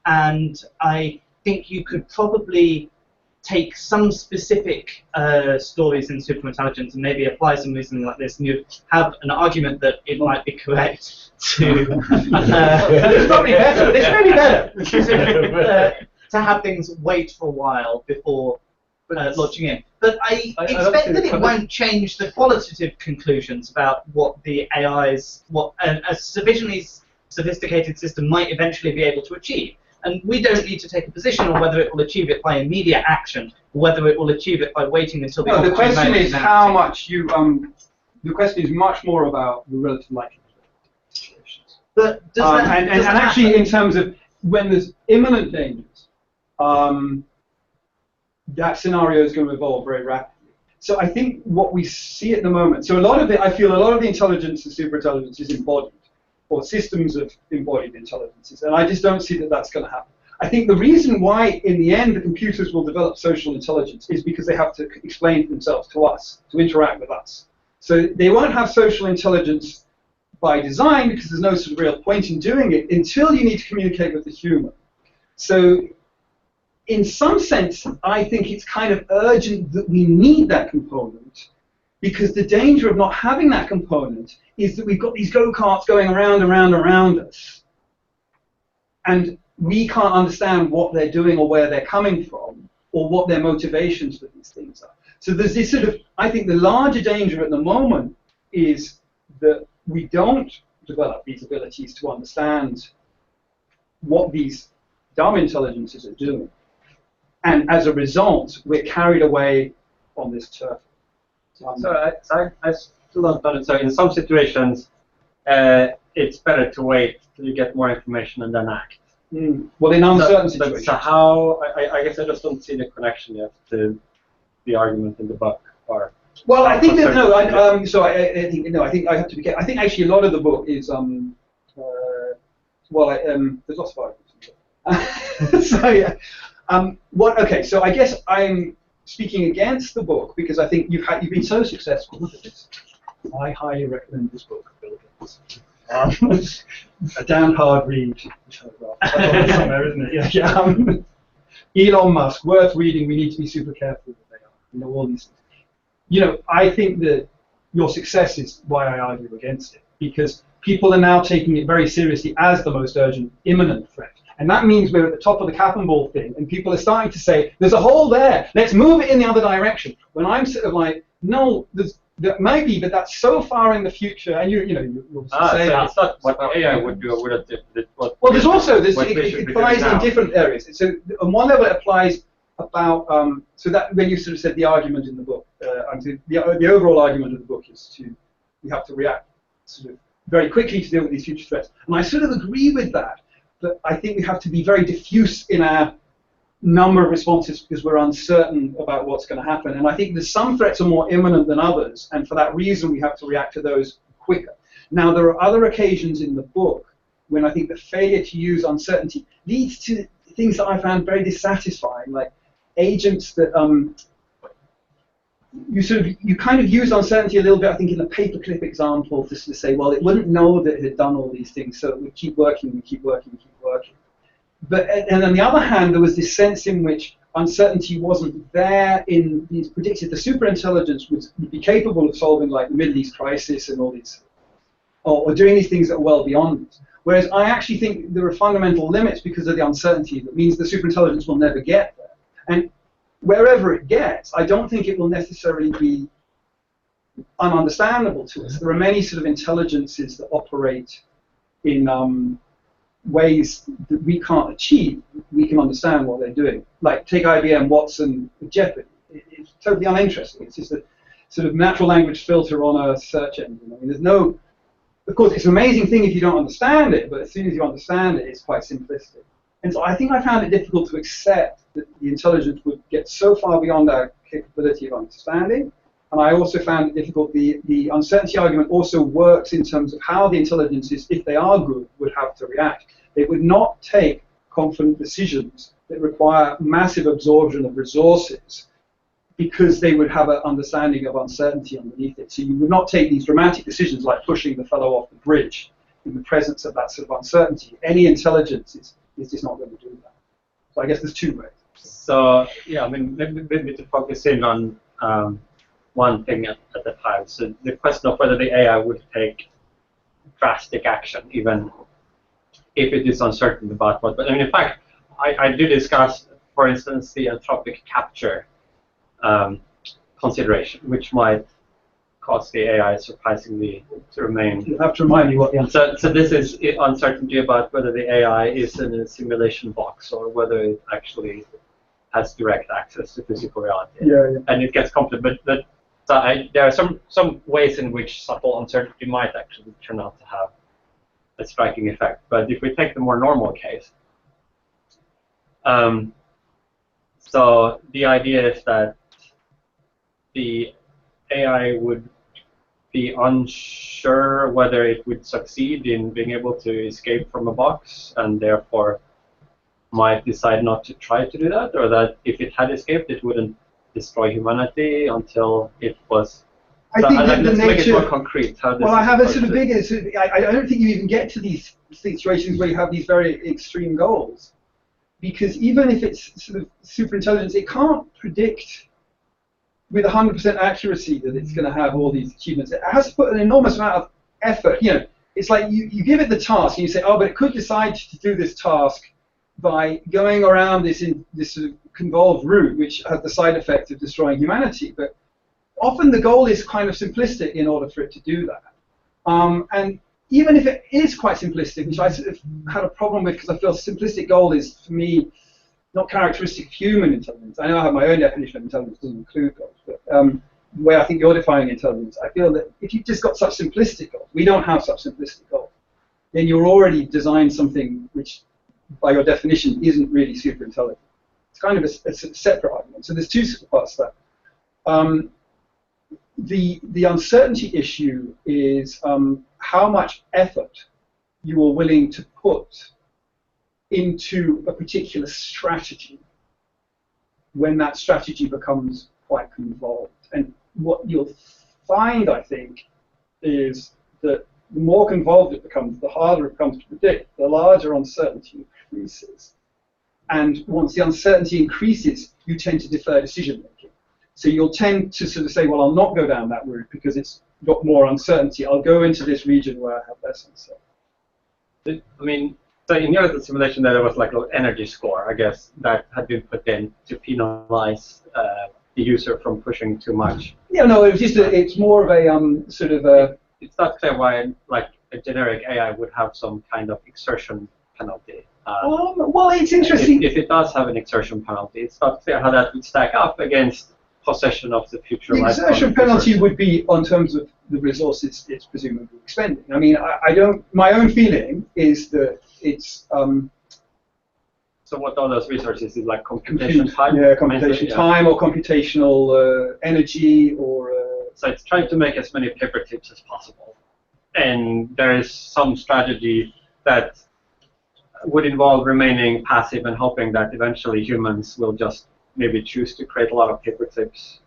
And I think you could probably take some specific stories in superintelligence and maybe apply some reasoning like this, and you have an argument that it might be correct to. It's probably better. This may be better. To have things wait for a while before launching in. But I expect that it won't change the qualitative conclusions about what the AI's, what a sufficiently sophisticated system might eventually be able to achieve. And we don't need to take a position on whether it will achieve it by immediate action, or whether it will achieve it by waiting until the. No, the question is how much you. The question is much more about the relative likelihood of situations. But does that, and actually, in terms of when there's imminent dangers, that scenario is going to evolve very rapidly. So I think what we see at the moment. So a lot of it, I feel, a lot of the intelligence and superintelligence is embodied, or systems of embodied intelligences, and I just don't see that that's going to happen. I think the reason why, in the end, the computers will develop social intelligence is because they have to explain themselves to us, to interact with us. So they won't have social intelligence by design because there's no sort of real point in doing it until you need to communicate with the human. So in some sense, I think it's kind of urgent that we need that component, because the danger of not having that component is that we've got these go-karts going around us, and we can't understand what they're doing or where they're coming from or what their motivations for these things are. So there's this sort of, I think the larger danger at the moment is that we don't develop these abilities to understand what these dumb intelligences are doing. And as a result, we're carried away on this turf. So I still don't understand. So in some situations, it's better to wait till you get more information and then act. Well, in uncertain situations. So how? I guess I just don't see the connection yet to the argument in the book. Or well, I think that no. I think no. I think I have to be careful. I think actually a lot of the book is there's lots of arguments. So yeah. Okay, so I guess I'm speaking against the book because I think you've been so successful with this. I highly recommend this book, Bill Gates. A damn hard read. Somewhere, isn't it? Yeah. Elon Musk, worth reading. We need to be super careful what they are. You know, all these things. You know, I think that your success is why I argue against it, because people are now taking it very seriously as the most urgent, imminent threat. And that means we're at the top of the cap and ball thing, and people are starting to say, there's a hole there, let's move it in the other direction. When I'm sort of like, no, that might be, but that's so far in the future, and you'll say so it's not what AI would do, or would it do? Well, there's also, it applies in different areas. So on one level it applies about, so that when you sort of said the argument in the book, the overall argument of the book is we have to react sort of very quickly to deal with these future threats. And I sort of agree with that. But I think we have to be very diffuse in our number of responses because we're uncertain about what's going to happen. And I think that some threats are more imminent than others, and for that reason we have to react to those quicker. Now, there are other occasions in the book when I think the failure to use uncertainty leads to things that I found very dissatisfying, like agents that you kind of use uncertainty a little bit, I think, in the paperclip example, just to say, well, it wouldn't know that it had done all these things, so it would keep working and keep working and keep working. But and on the other hand, there was this sense in which uncertainty wasn't there in these predicted. The superintelligence would be capable of solving like the Middle East crisis and all these, or doing these things that are well beyond it. Whereas I actually think there are fundamental limits because of the uncertainty that means the superintelligence will never get there. And wherever it gets, I don't think it will necessarily be ununderstandable to us. There are many sort of intelligences that operate in ways that we can't achieve. We can understand what they're doing. Like take IBM Watson Jeopardy. It's totally uninteresting. It's just a sort of natural language filter on a search engine. I mean, there's no. Of course, it's an amazing thing if you don't understand it, but as soon as you understand it, it's quite simplistic. And so I think I found it difficult to accept that the intelligence would get so far beyond our capability of understanding. And I also found it difficult, the uncertainty argument also works in terms of how the intelligences, if they are good, would have to react. They would not take confident decisions that require massive absorption of resources because they would have an understanding of uncertainty underneath it. So you would not take these dramatic decisions like pushing the fellow off the bridge in the presence of that sort of uncertainty. Any intelligence is just not going to do that. So I guess there's two ways. So yeah, I mean, maybe to focus in on one thing at a time. So the question of whether the AI would take drastic action, even if it is uncertain about what. But I mean, in fact, I do discuss, for instance, the anthropic capture consideration, which might cause the AI surprisingly to remain. You have to remind me what the answer. So this is uncertainty about whether the AI is in a simulation box or whether it actually has direct access to physical reality. Yeah. And it gets complicated, but there are some ways in which subtle uncertainty might actually turn out to have a striking effect. But if we take the more normal case, so the idea is that the AI would be unsure whether it would succeed in being able to escape from a box, and therefore might decide not to try to do that, or that if it had escaped, it wouldn't destroy humanity until it was. I think that the let's make it nature. more concrete. How this Well, I is have a approached. sort of bigger. I don't think you even get to these situations where you have these very extreme goals, because even if it's sort of super intelligence, it can't predict with 100% accuracy that it's going to have all these achievements. It has to put an enormous amount of effort. You know, it's like you give it the task and you say, oh, but it could decide to do this task by going around this sort of convolved route, which has the side effect of destroying humanity. But often the goal is kind of simplistic in order for it to do that. And even if it is quite simplistic, which I sort of had a problem with because I feel simplistic goal is, for me, not characteristic of human intelligence. I know I have my own definition of intelligence, doesn't include goals, but the way I think you're defining intelligence, I feel that if you've just got such simplistic goals, we don't have such simplistic goals, then you're already designed something which, by your definition, isn't really super intelligent. It's kind of a separate argument. So there's two parts to that. The uncertainty issue is how much effort you are willing to put into a particular strategy when that strategy becomes quite convolved. And what you'll find, I think, is that the more convolved it becomes, the harder it becomes to predict, the larger uncertainty increases. And once the uncertainty increases, you tend to defer decision making. So you'll tend to sort of say, well, I'll not go down that route because it's got more uncertainty. I'll go into this region where I have less uncertainty. I mean, so in your little simulation there was like an energy score, I guess, that had been put in to penalize the user from pushing too much. Yeah, no, it was just it's more of a sort of a... It's not clear why like a generic AI would have some kind of exertion penalty. well, it's interesting. If it does have an exertion penalty, it's not clear how that would stack up against possession of the future The life. exertion penalty would be on terms of the resources it's presumably expending. I mean, I don't. My own feeling is that it's. So what are those resources? Is like computation time? Yeah, computation time or computational energy or. So it's trying to make as many paper clips as possible, and there is some strategy that would involve remaining passive and hoping that eventually humans will just maybe choose to create a lot of paper clips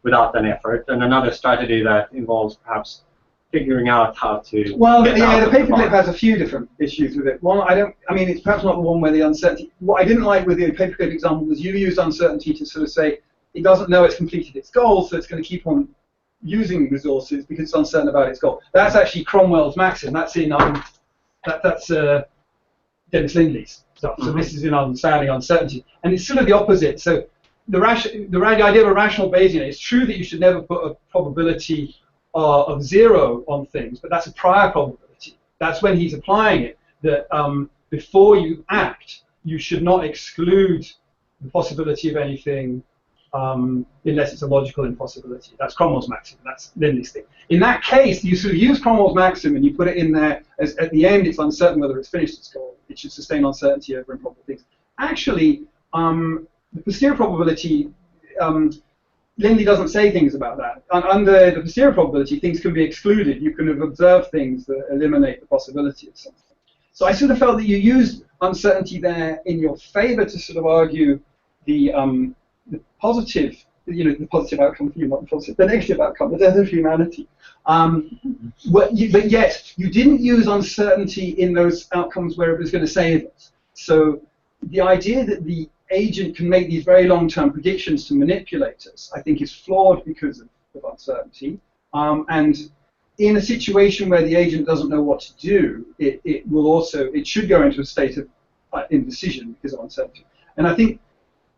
without any effort, and another strategy that involves perhaps figuring out how to. Well, get yeah, out the of the paperclip box. has a few different issues with it. One, I mean, it's perhaps not the one where the uncertainty. What I didn't like with the paperclip example was you used uncertainty to sort of say it doesn't know it's completed its goal, so it's going to keep on using resources because it's uncertain about its goal. That's actually Cromwell's maxim. That's in that's Dennis Lindley's stuff. So this is in understanding uncertainty, and it's sort of the opposite. So the idea of a rational Bayesian, it's true that you should never put a probability of 0 on things, but that's a prior probability. That's when he's applying it, that before you act, you should not exclude the possibility of anything unless it's a logical impossibility. That's Cromwell's maxim. That's Lindley's thing. In that case, you sort of use Cromwell's maxim and you put it in there as at the end it's uncertain whether it's finished its goal. It should sustain uncertainty over improbable things. Actually, the posterior probability, Lindley doesn't say things about that. Under the posterior probability, things can be excluded. You can have observed things that eliminate the possibility of something. So I sort of felt that you used uncertainty there in your favor to sort of argue the positive, the positive outcome for you, not the positive, the negative outcome, the death of humanity. But yet, you didn't use uncertainty in those outcomes where it was going to save us. So the idea that the agent can make these very long-term predictions to manipulate us, I think is flawed because of uncertainty. And in a situation where the agent doesn't know what to do, it should go into a state of indecision because of uncertainty. And I think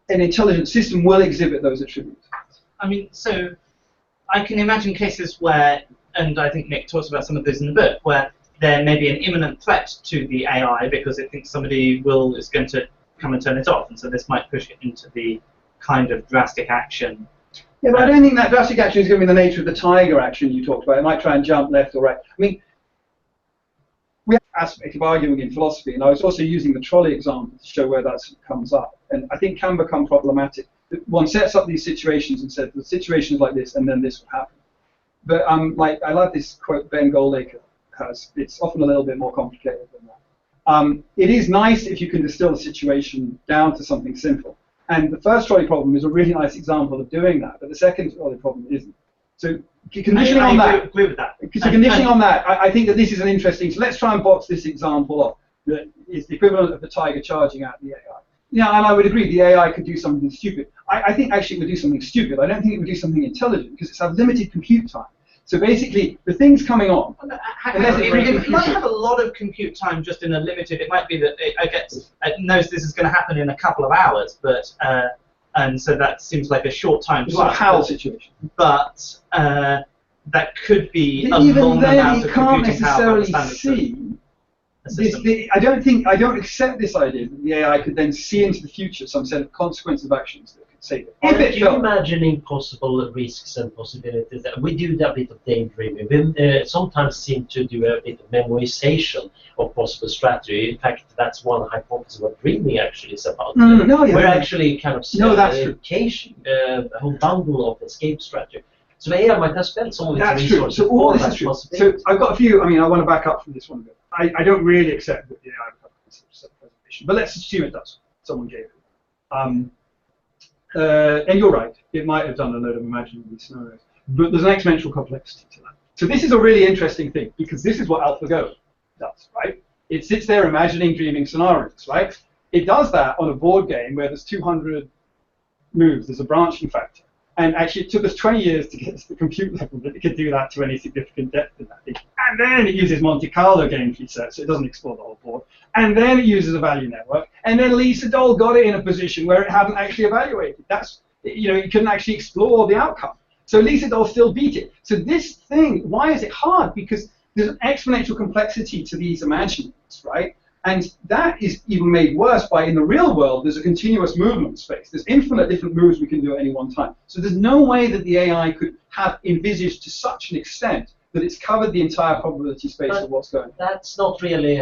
an intelligent system will exhibit those attributes. I mean, so I can imagine cases where, and I think Nick talks about some of those in the book, where there may be an imminent threat to the AI because it thinks somebody is going to come and turn it off, and so this might push it into the kind of drastic action. Yeah, but I don't think that drastic action is going to be the nature of the tiger action you talked about. It might try and jump left or right. I mean, we have an aspect of arguing in philosophy, and I was also using the trolley example to show where that comes up. And I think can become problematic. One sets up these situations and says, the situation is like this, and then this will happen. But like I love this quote Ben Goldacre has. It's often a little bit more complicated than that. It is nice if you can distill a situation down to something simple. And the first trolley problem is a really nice example of doing that, but the second trolley problem isn't. So conditioning on that, agree with that. So conditioning on that, I think that this is an interesting. So let's try and box this example up. That is the equivalent of the tiger charging at the AI. Yeah, and I would agree the AI could do something stupid. I think actually it would do something stupid. I don't think it would do something intelligent because it's had limited compute time. So basically, the thing's coming on. It might have a lot of compute time just in a limited. It might be that it knows this is going to happen in a couple of hours, but and so that seems like a short time. It's a HAL situation. But that could be but a even long then, amount you of can't computing power. necessarily see. I don't accept this idea that the AI could then see into the future some set of consequences of actions that could save it. If you imagining possible risks and possibilities, we do a bit of daydreaming. We sometimes seem to do a bit of memorization of possible strategy. In fact, that's one hypothesis what dreaming actually is about. We're actually kind of caching a whole bundle of escape strategy. So the AI might have spent some of its resources. So all this is true. So I've got a few. I mean, I want to back up from this one a bit. I don't really accept that the AI would have a concept of self-preservation, but let's assume it does. Someone gave it. And you're right. It might have done a load of imaginary scenarios, but there's an exponential complexity to that. So this is a really interesting thing because this is what AlphaGo does, right? It sits there imagining, dreaming scenarios, right? It does that on a board game where there's 200 moves. There's a branching factor. And actually, it took us 20 years to get to the compute level that it could do that to any significant depth in that thing. And then it uses Monte Carlo game tree sets, so it doesn't explore the whole board. And then it uses a value network. And then Lisa Doll got it in a position where it hadn't actually evaluated. That's, it couldn't actually explore the outcome. So Lisa Doll still beat it. So this thing, why is it hard? Because there's an exponential complexity to these imaginings, right? And that is even made worse by, in the real world, there's a continuous movement space. There's infinite different moves we can do at any one time. So there's no way that the AI could have envisaged to such an extent that it's covered the entire probability space of what's going on. That's not really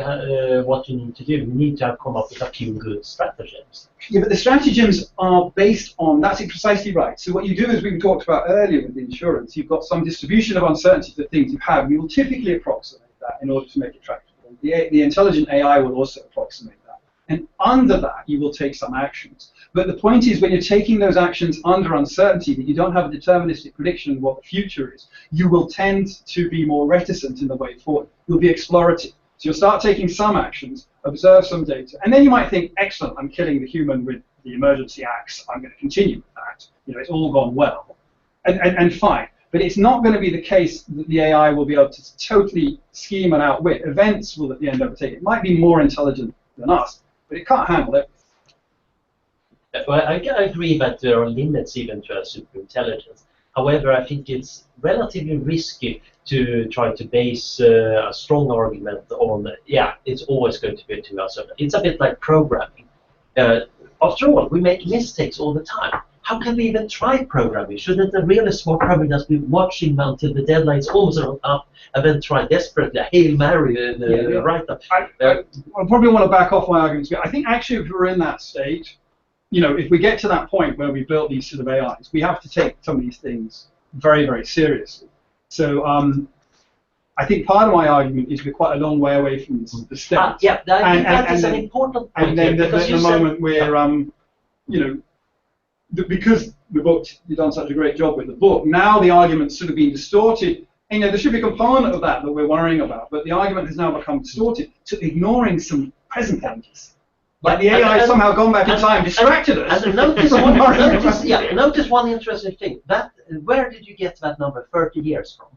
what you need to do. You need to come up with a few good stratagems. Yeah, but the stratagems are based on, that's precisely right. So what you do is, we talked about earlier with the insurance, you've got some distribution of uncertainty for things you have. You will typically approximate that in order to make it tractable. The intelligent AI will also approximate that. And under that, you will take some actions. But the point is, when you're taking those actions under uncertainty, that you don't have a deterministic prediction of what the future is, you will tend to be more reticent in the way forward. You'll be explorative. So you'll start taking some actions, observe some data, and then you might think, excellent, I'm killing the human with the emergency axe, I'm going to continue with that. It's all gone well. And fine. But it's not going to be the case that the AI will be able to totally scheme and outwit. Events will at the end overtake it. It might be more intelligent than us, but it can't handle it. Well, I agree that there are limits even to our superintelligence. However, I think it's relatively risky to try to base a strong argument on, it's always going to be too uncertain. It's a bit like programming. After all, we make mistakes all the time. How can we even try programming? Shouldn't a really smart programmer be watching until the deadline is almost up and then try desperately a Hail Mary right up? I probably want to back off my arguments. I think actually if we're in that state, if we get to that point where we built these sort of AIs, we have to take some of these things very, very seriously. So I think part of my argument is we're quite a long way away from the state. That is an important point. And then the moment where, because you've done such a great job with the book, now the argument's sort of been distorted. And, there should be a component of that we're worrying about, but the argument has now become distorted to ignoring some present dangers. Like the AI has somehow gone back in time, distracted us. And notice one interesting thing. Where did you get that number 30 years from?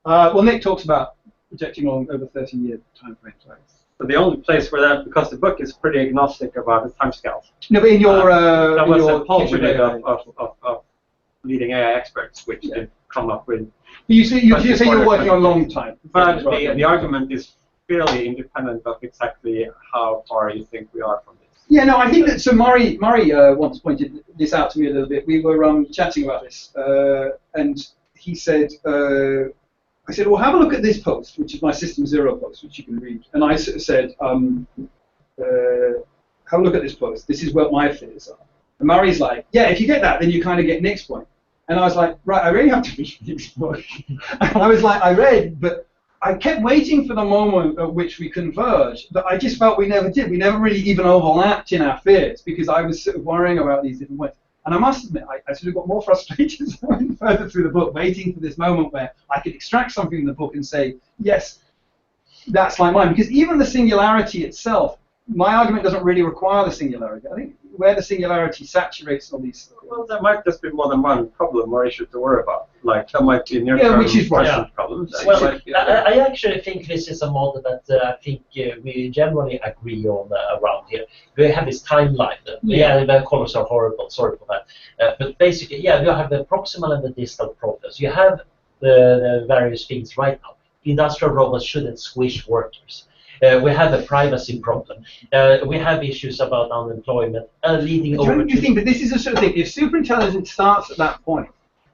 Well, Nick talks about projecting on over 30-year time frames. Right? So the only place where that, because the book is pretty agnostic about the timescales. No, but in your that in was your a poll we future did AI. of leading AI experts, which did come up with. You say you're working on long time. But the argument is fairly independent of exactly how far you think we are from this. Yeah, no, I think that. So Murray once pointed this out to me a little bit. We were chatting about this, and he said, I said, well, have a look at this post, which is my System Zero post, which you can read. And I sort of said, have a look at this post. This is what my fears are. And Murray's like, yeah, if you get that, then you kind of get Nick's point. And I was like, right, I really have to read Nick's point. And I was like, I read, but I kept waiting for the moment at which we converged, but I just felt we never did. We never really even overlapped in our fears because I was sort of worrying about these different ways. And I must admit, I sort of got more frustrated as I went further through the book, waiting for this moment where I could extract something from the book and say, yes, that's like mine. Because even the singularity itself, my argument doesn't really require the singularity. I think where the singularity saturates all these. Well, there might just be more than one problem or issue to worry about. Like there might be near-term which is right. problems. Well, I actually think this is a model that I think we generally agree on around here. We have this timeline. The colors are horrible, sorry for that. But basically, you have the proximal and the distal problems. You have the various things right now. Industrial robots shouldn't squish workers. We have a privacy problem. We have issues about unemployment leading over Don't you think that this is a sort of thing? If superintelligence starts at that point,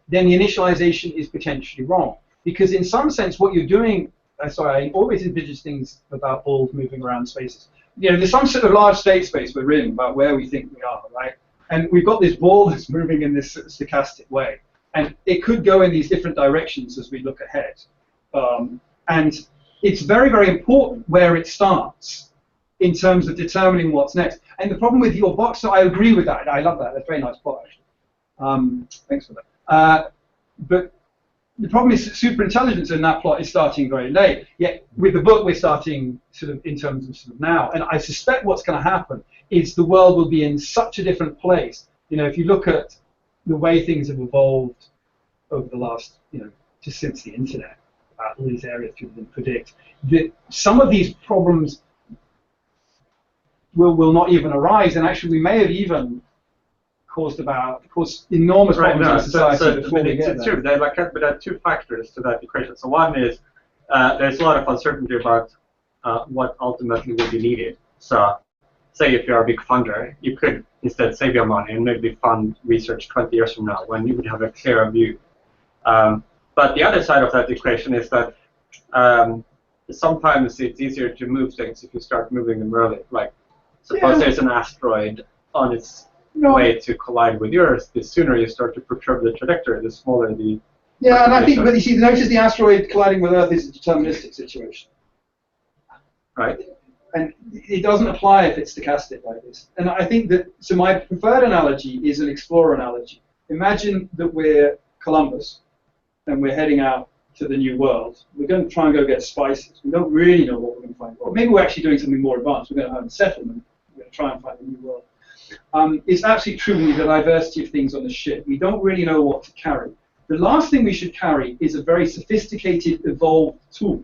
then the initialization is potentially wrong. Because in some sense, what you're doing, I always envisage things about balls moving around spaces. You know, there's some sort of large state space we're in about where we think we are, right? And we've got this ball that's moving in this stochastic way. And it could go in these different directions as we look ahead. And it's very, very important where it starts in terms of determining what's next. And the problem with your box, so I agree with that. I love that. That's a very nice plot, actually. Thanks for that. But the problem is superintelligence in that plot is starting very late. Yet with the book, we're starting sort of in terms of sort of now. And I suspect what's going to happen is the world will be in such a different place. You know, if you look at the way things have evolved over the last, just since the internet, about all these areas people didn't predict, that some of these problems will not even arise, and actually we may have even caused enormous problems in society before we get there. It's true. There are two factors to that equation. So one is there's a lot of uncertainty about what ultimately will be needed. So say if you're a big funder, you could instead save your money and maybe fund research 20 years from now when you would have a clearer view. But the other side of that equation is that sometimes it's easier to move things if you start moving them early. Like, suppose there's an asteroid on its way to collide with yours. The sooner you start to perturb the trajectory, the smaller the. Yeah, and I think, but you see, notice the asteroid colliding with Earth is a deterministic situation. Right. And it doesn't apply if it's stochastic like this. And I think that, so my preferred analogy is an explorer analogy. Imagine that we're Columbus, and we're heading out to the new world. We're going to try and go get spices. We don't really know what we're going to find. Or maybe we're actually doing something more advanced. We're going to have a settlement. We're going to try and find a new world. It's absolutely true with the diversity of things on the ship. We don't really know what to carry. The last thing we should carry is a very sophisticated, evolved tool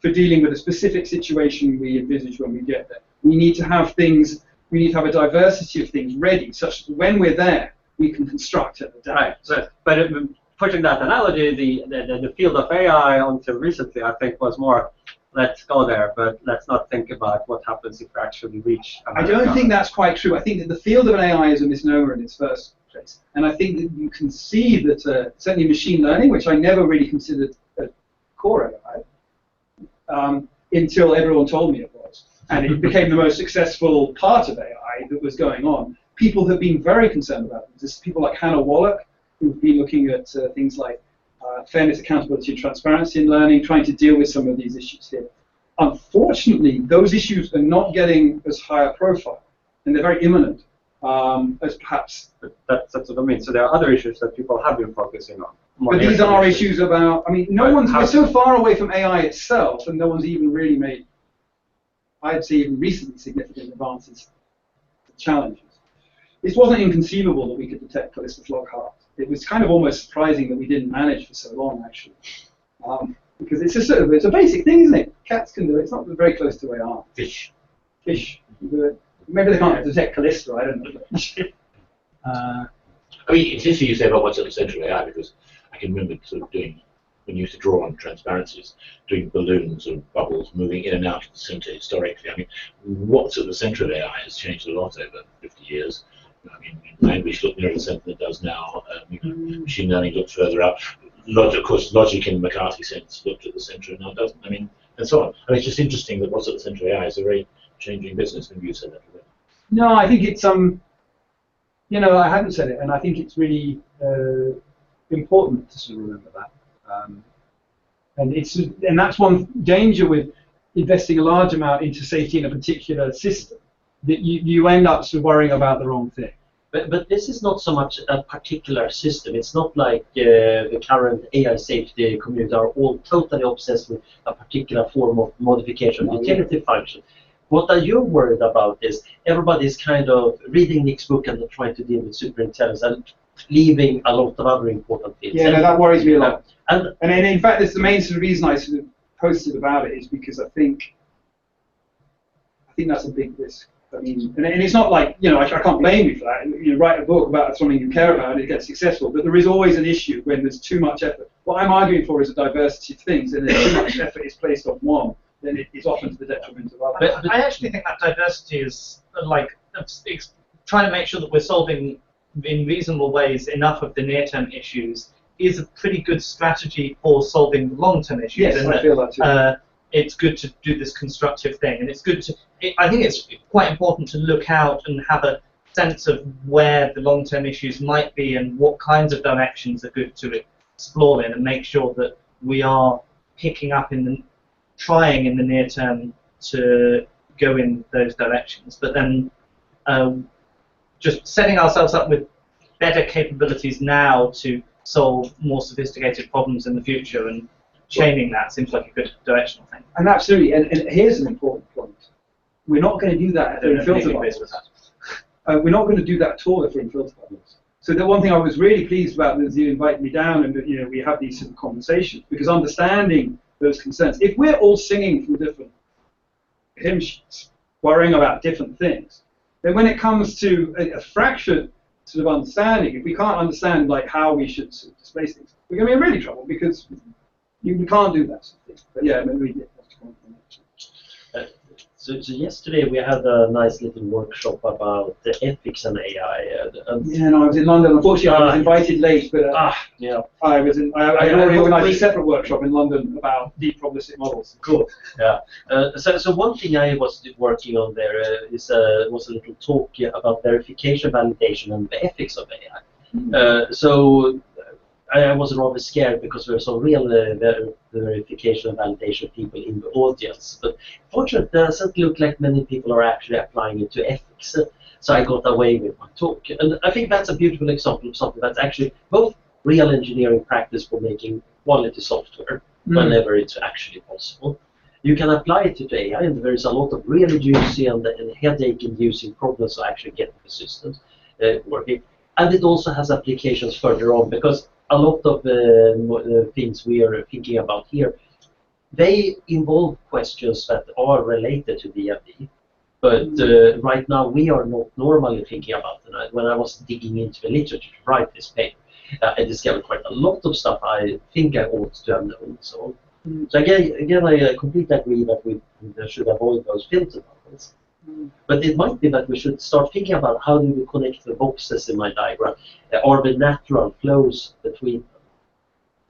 for dealing with a specific situation we envisage when we get there. We need to have things, we need to have a diversity of things ready, such that when we're there, we can construct and adapt. Right. But pushing that analogy, the field of AI until recently, I think, was more, let's go there, but let's not think about what happens if we actually reach America. I don't think that's quite true. I think that the field of an AI is a misnomer in its first place. And I think that you can see that certainly machine learning, which I never really considered a core AI, until everyone told me it was. And it became the most successful part of AI that was going on. People have been very concerned about it. There's people like Hannah Wallach, who've been looking at things like fairness, accountability, and transparency in learning, trying to deal with some of these issues here. Unfortunately, those issues are not getting as high a profile, and they're very imminent as perhaps. That's what I mean. So there are other issues that people have been focusing on. But these are issues about, I mean, we're so far away from AI itself, and no one's even really made, I'd say even recently, significant advances challenges. It wasn't inconceivable that we could detect Callista flog heart. It was kind of almost surprising that we didn't manage for so long, actually. Because it's it's a basic thing, isn't it? Cats can do it. It's not very close to AR. Fish. Fish can do it. Maybe they can't detect Callista, I don't know. I mean, it's interesting you say about what's at the centre of AI, because I can remember sort of doing, when you used to draw on transparencies, doing balloons or bubbles moving in and out of the centre historically. I mean, what's at the centre of AI has changed a lot over 50 years. I mean, language looked nearer the centre than it does now. Machine learning looked further up. Of course, logic in the McCarthy sense looked at the centre and now doesn't. I mean, and so on. I mean, it's just interesting that what's at the centre of AI is a very changing business. Maybe you said that already. No, I think it's you know, I haven't said it, and I think it's really important to sort of remember that. And that's one danger with investing a large amount into safety in a particular system, that you end up sort of worrying about the wrong thing. But this is not so much a particular system. It's not like the current AI safety community are all totally obsessed with a particular form of modification of utility function. What are you worried about is everybody's kind of reading Nick's book and trying to deal with superintelligence and leaving a lot of other important fields. Yeah, no, that worries me a lot. And in fact, it's the main sort of reason I sort of posted about it, is because I think that's a big risk. I mean, and it's not like, you know, I can't blame you for that. You write a book about something you care about and it gets successful, but there is always an issue when there's too much effort. What I'm arguing for is a diversity of things, and if too much effort is placed on one, then it's often to the detriment of others. I actually think that diversity is it's trying to make sure that we're solving in reasonable ways enough of the near-term issues is a pretty good strategy for solving the long-term issues. Yes, I feel that too. It's good to do this constructive thing, and it's good to. I think it's quite important to look out and have a sense of where the long-term issues might be and what kinds of directions are good to explore in, and make sure that we are picking up trying in the near term to go in those directions, but then just setting ourselves up with better capabilities now to solve more sophisticated problems in the future, and chaining that seems like a good directional thing. And absolutely, and here's an important point. We're not going to do that if we're in filter bubbles. We're not going to do that at all if we're in filter bubbles. So the one thing I was really pleased about was you invited me down, and you know, we have these sort of conversations, because understanding those concerns. If we're all singing from different hymn sheets, worrying about different things, then when it comes to a fractured sort of understanding, if we can't understand like how we should sort of displace things, we're going to be in really trouble, because we can't do that sort of thing. But yeah, maybe we get that. So yesterday we had a nice little workshop about the ethics and AI. Yeah, no, I was in London. Unfortunately, I was invited late, but yeah, I already organised a separate workshop in London about deep probabilistic models. Cool. Yeah. So one thing I was working on there was a little talk about verification, validation, and the ethics of AI. So I was rather scared because there were some real verification and validation people in the audience. But fortunately, it doesn't look like many people are actually applying it to ethics. So I got away with my talk. And I think that's a beautiful example of something that's actually both real engineering practice for making quality software whenever it's actually possible. You can apply it to AI, and there is a lot of really juicy and headache-inducing problems to actually get the systems working. And it also has applications further on, because a lot of the things we are thinking about here, they involve questions that are related to DFD. But right now we are not normally thinking about them. When I was digging into the literature to write this paper, I discovered quite a lot of stuff I think I ought to have known. So again, I completely agree that we should avoid those filter bubbles. But it might be that we should start thinking about how do we connect the boxes in my diagram. Are the natural flows between them?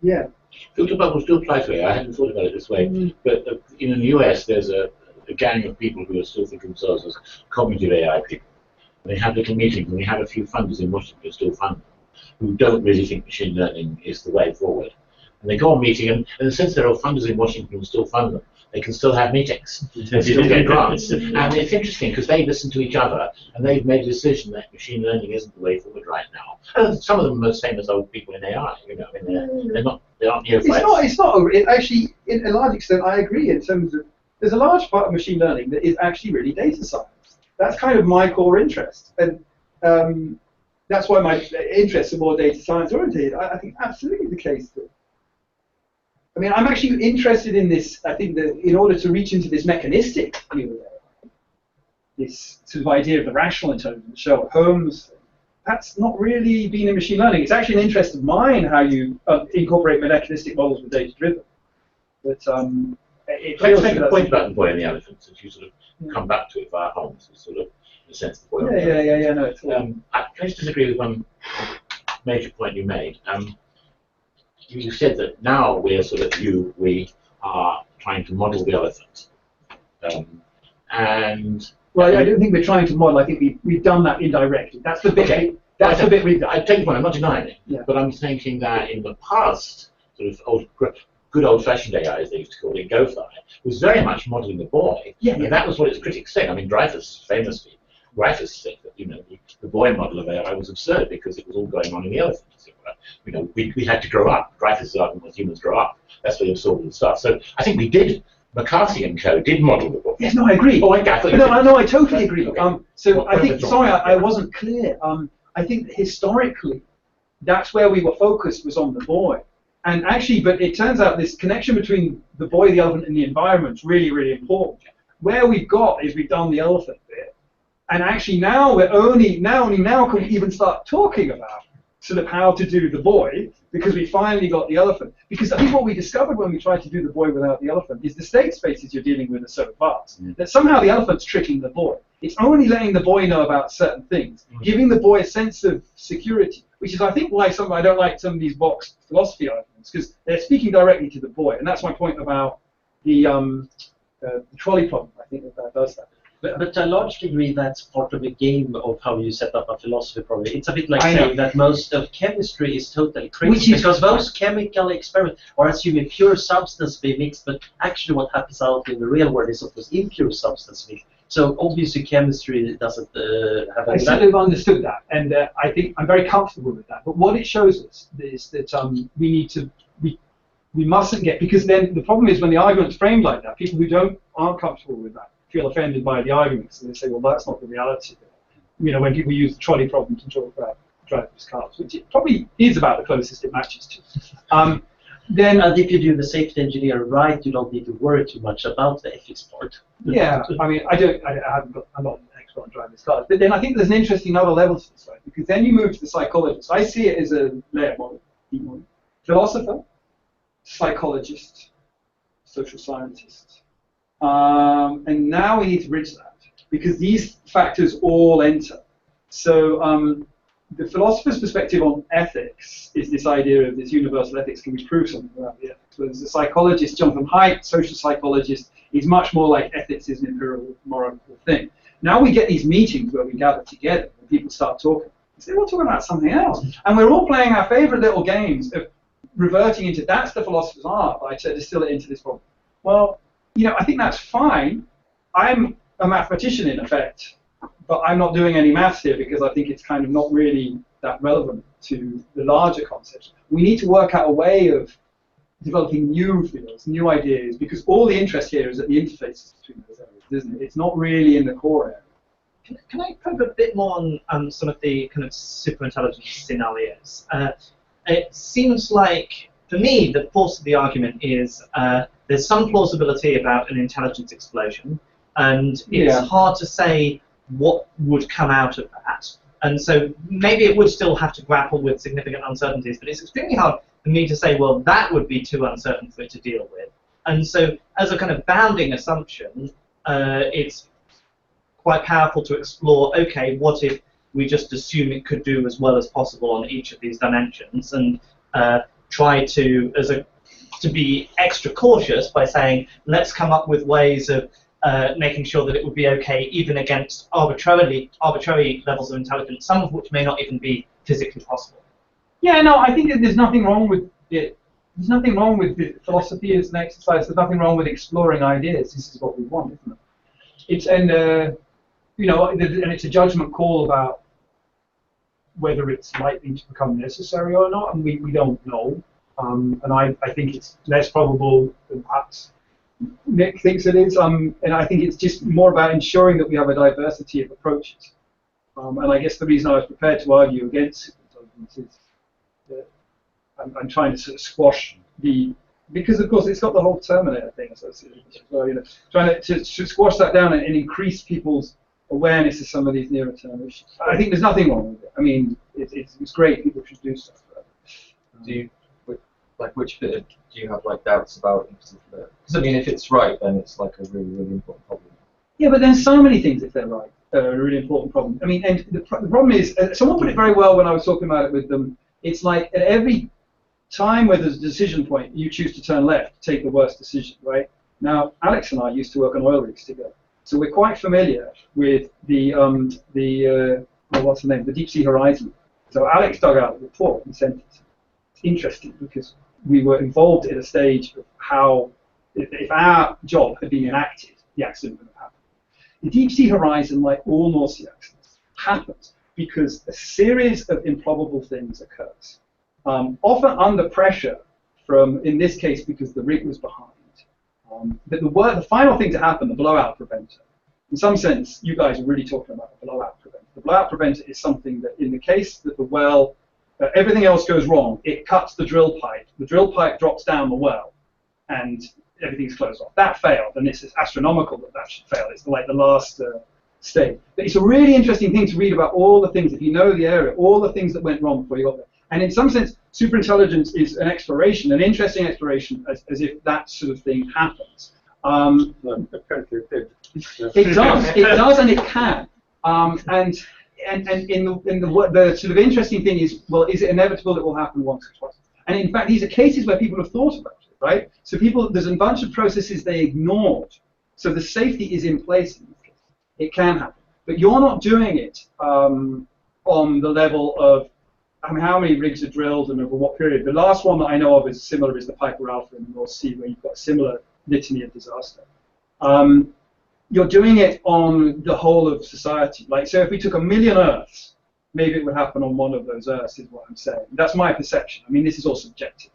Yeah. Filter bubbles do apply to AI. I hadn't thought about it this way. But in the US, there's a gang of people who are still thinking themselves as cognitive AI people. And they have little meetings, and we have a few funders in Washington who still fund them, who don't really think machine learning is the way forward. And they go on meeting, and since there are funders in Washington who still fund them, they can still have meetings and still get grants. And it's interesting because they listen to each other, and they've made a decision that machine learning isn't the way forward right now. And some of them are the same as old people in AI. You know, I mean, they aren't neophytes. It's not. Actually, in a large extent, I agree. In terms of, there's a large part of machine learning that is actually really data science. That's kind of my core interest, and that's why my interests are more data science oriented. I think absolutely the case. I mean, I'm actually interested in this. I think that in order to reach into this mechanistic view, this sort of idea of the rational intelligence, Sherlock Holmes, that's not really been in machine learning. It's actually an interest of mine how you incorporate mechanistic models with data-driven. But it Let's feels make a that's- point about the boy and the elephant, since you sort of come back to it via Holmes, sort of, in a sense, the boy and the elephant. Yeah. No, it's I just disagree with one major point you made. You said that now we are trying to model the elephant. Well, I don't think we're trying to model. I think we've done that indirectly. That's the bit. Okay. That's the bit we've done. I take the point. I'm not denying it. Yeah. But I'm thinking that in the past, sort of good old-fashioned AI, as they used to call it, GoFi, was very much modeling the boy. Yeah. And that was what its critics said. I mean, Dreyfus said that the boy model of AI was absurd because it was all going on in the elephant. We had to grow up. Dreyfus' argument was humans grow up. That's where you absorb all the stuff. So I think we did. McCarthy and co. did model the boy. Yes, no, I agree. Oh, I thought you No, said- no, I totally agree. Okay. So What I think, point was sorry, wrong? I wasn't clear. I think that historically, that's where we were focused was on the boy. And actually, but it turns out this connection between the boy, the elephant, and the environment is really, really important. Where we've got is we've done the elephant bit. And actually now we're only now can we even start talking about sort of how to do the boy, because we finally got the elephant. Because I think what we discovered when we tried to do the boy without the elephant is the state spaces you're dealing with are so vast that somehow the elephant's tricking the boy. It's only letting the boy know about certain things, giving the boy a sense of security, which is I think why I don't like some of these box philosophy arguments, because they're speaking directly to the boy. And that's my point about the trolley problem. I think that does that. But to a large degree, that's part of a game of how you set up a philosophy problem. It's a bit like I know. saying that most of chemistry is totally crazy, Which is because those chemical experiments are assuming pure substance be mixed, but actually what happens out in the real world is of course impure substance mixed. So obviously chemistry doesn't have I any sort of understood that, and I think I'm very comfortable with that. But what it shows us is that we mustn't get, because then the problem is when the argument's framed like that, people who aren't comfortable with that feel offended by the arguments, and they say, well, that's not the reality. When people use the trolley problem to talk about driverless cars, which it probably is about the closest it matches to. Then, and if you do the safety engineer right, you don't need to worry too much about the ethics part. yeah, I mean, I'm not an expert on driverless cars, but then I think there's an interesting other level to this, right? Because then you move to the psychologist. I see it as a layer model, philosopher, psychologist, social scientist. And now we need to bridge that, because these factors all enter. So the philosopher's perspective on ethics is this idea of this universal ethics. Can we prove something about the ethics? Whereas the psychologist, Jonathan Haidt, social psychologist, is much more like ethics is an empirical, moral thing. Now we get these meetings where we gather together and people start talking. We say, we're talking about something else. And we're all playing our favorite little games of reverting into, that's the philosopher's art, I to distill it into this problem. Well, I think that's fine. I'm a mathematician in effect, but I'm not doing any maths here because I think it's kind of not really that relevant to the larger concepts. We need to work out a way of developing new fields, new ideas, because all the interest here is at the interfaces between those areas, isn't it? It's not really in the core area. Can I probe a bit more on some of the kind of superintelligence scenarios? It seems like, for me, the force of the argument is there's some plausibility about an intelligence explosion, and it's hard to say what would come out of that. And so maybe it would still have to grapple with significant uncertainties, but it's extremely hard for me to say, well, that would be too uncertain for it to deal with. And so as a kind of bounding assumption, it's quite powerful to explore, okay, what if we just assume it could do as well as possible on each of these dimensions, and try to be extra cautious by saying, let's come up with ways of making sure that it would be okay even against arbitrary levels of intelligence, some of which may not even be physically possible. Yeah, no, I think that there's nothing wrong with it. There's nothing wrong with the philosophy as an exercise. There's nothing wrong with exploring ideas. This is what we want, isn't it? And it's a judgment call about whether it's likely to become necessary or not, and we don't know. And I think it's less probable than perhaps Nick thinks it is, and I think it's just more about ensuring that we have a diversity of approaches. And I guess the reason I was prepared to argue against superintelligence is that I'm trying to sort of squash because of course it's got the whole Terminator thing associated with it as well, trying to squash that down and increase people's awareness of some of these nearer term issues. I think there's nothing wrong with it. I mean, it's great, people should do stuff. Do you, which bit do you have doubts about in particular? Because I mean, if it's right, then it's a really, really important problem. Yeah, but there's so many things if they're right. A really important problem. I mean, and the problem is, someone put it very well when I was talking about it with them. It's like at every time where there's a decision point, you choose to turn left, take the worst decision, right? Now, Alex and I used to work on oil rigs together, so we're quite familiar with what's the name? The Deep Sea Horizon. So Alex dug out the report and sent it. It's interesting because we were involved in a stage of how, if our job had been enacted, the accident would have happened. The Deep Sea Horizon, like all North Sea accidents, happens because a series of improbable things occurs, often under pressure from, in this case, because the rig was behind. But the final thing to happen, the blowout preventer. In some sense, you guys are really talking about the blowout preventer. The blowout preventer is something that, in the case that the well, everything else goes wrong, it cuts the drill pipe. The drill pipe drops down the well, and everything's closed off. That failed, and this is astronomical that should fail. It's like the last stage. But it's a really interesting thing to read about all the things, if you know the area, all the things that went wrong before you got there. And in some sense, superintelligence is an exploration, an interesting exploration, as if that sort of thing happens. Apparently it did. It does, and it can. And the sort of interesting thing is, well, is it inevitable it will happen once or twice? And in fact, these are cases where people have thought about it, right? So there's a bunch of processes they ignored. So the safety is in place in this case. It can happen. But you're not doing it on the level of, I mean, how many rigs are drilled and over what period. The last one that I know of is similar is the Piper Alpha in the North Sea, where you've got a similar litany of disaster. You're doing it on the whole of society. Like, so if we took 1 million Earths, maybe it would happen on one of those Earths, is what I'm saying. That's my perception. I mean, this is all subjective.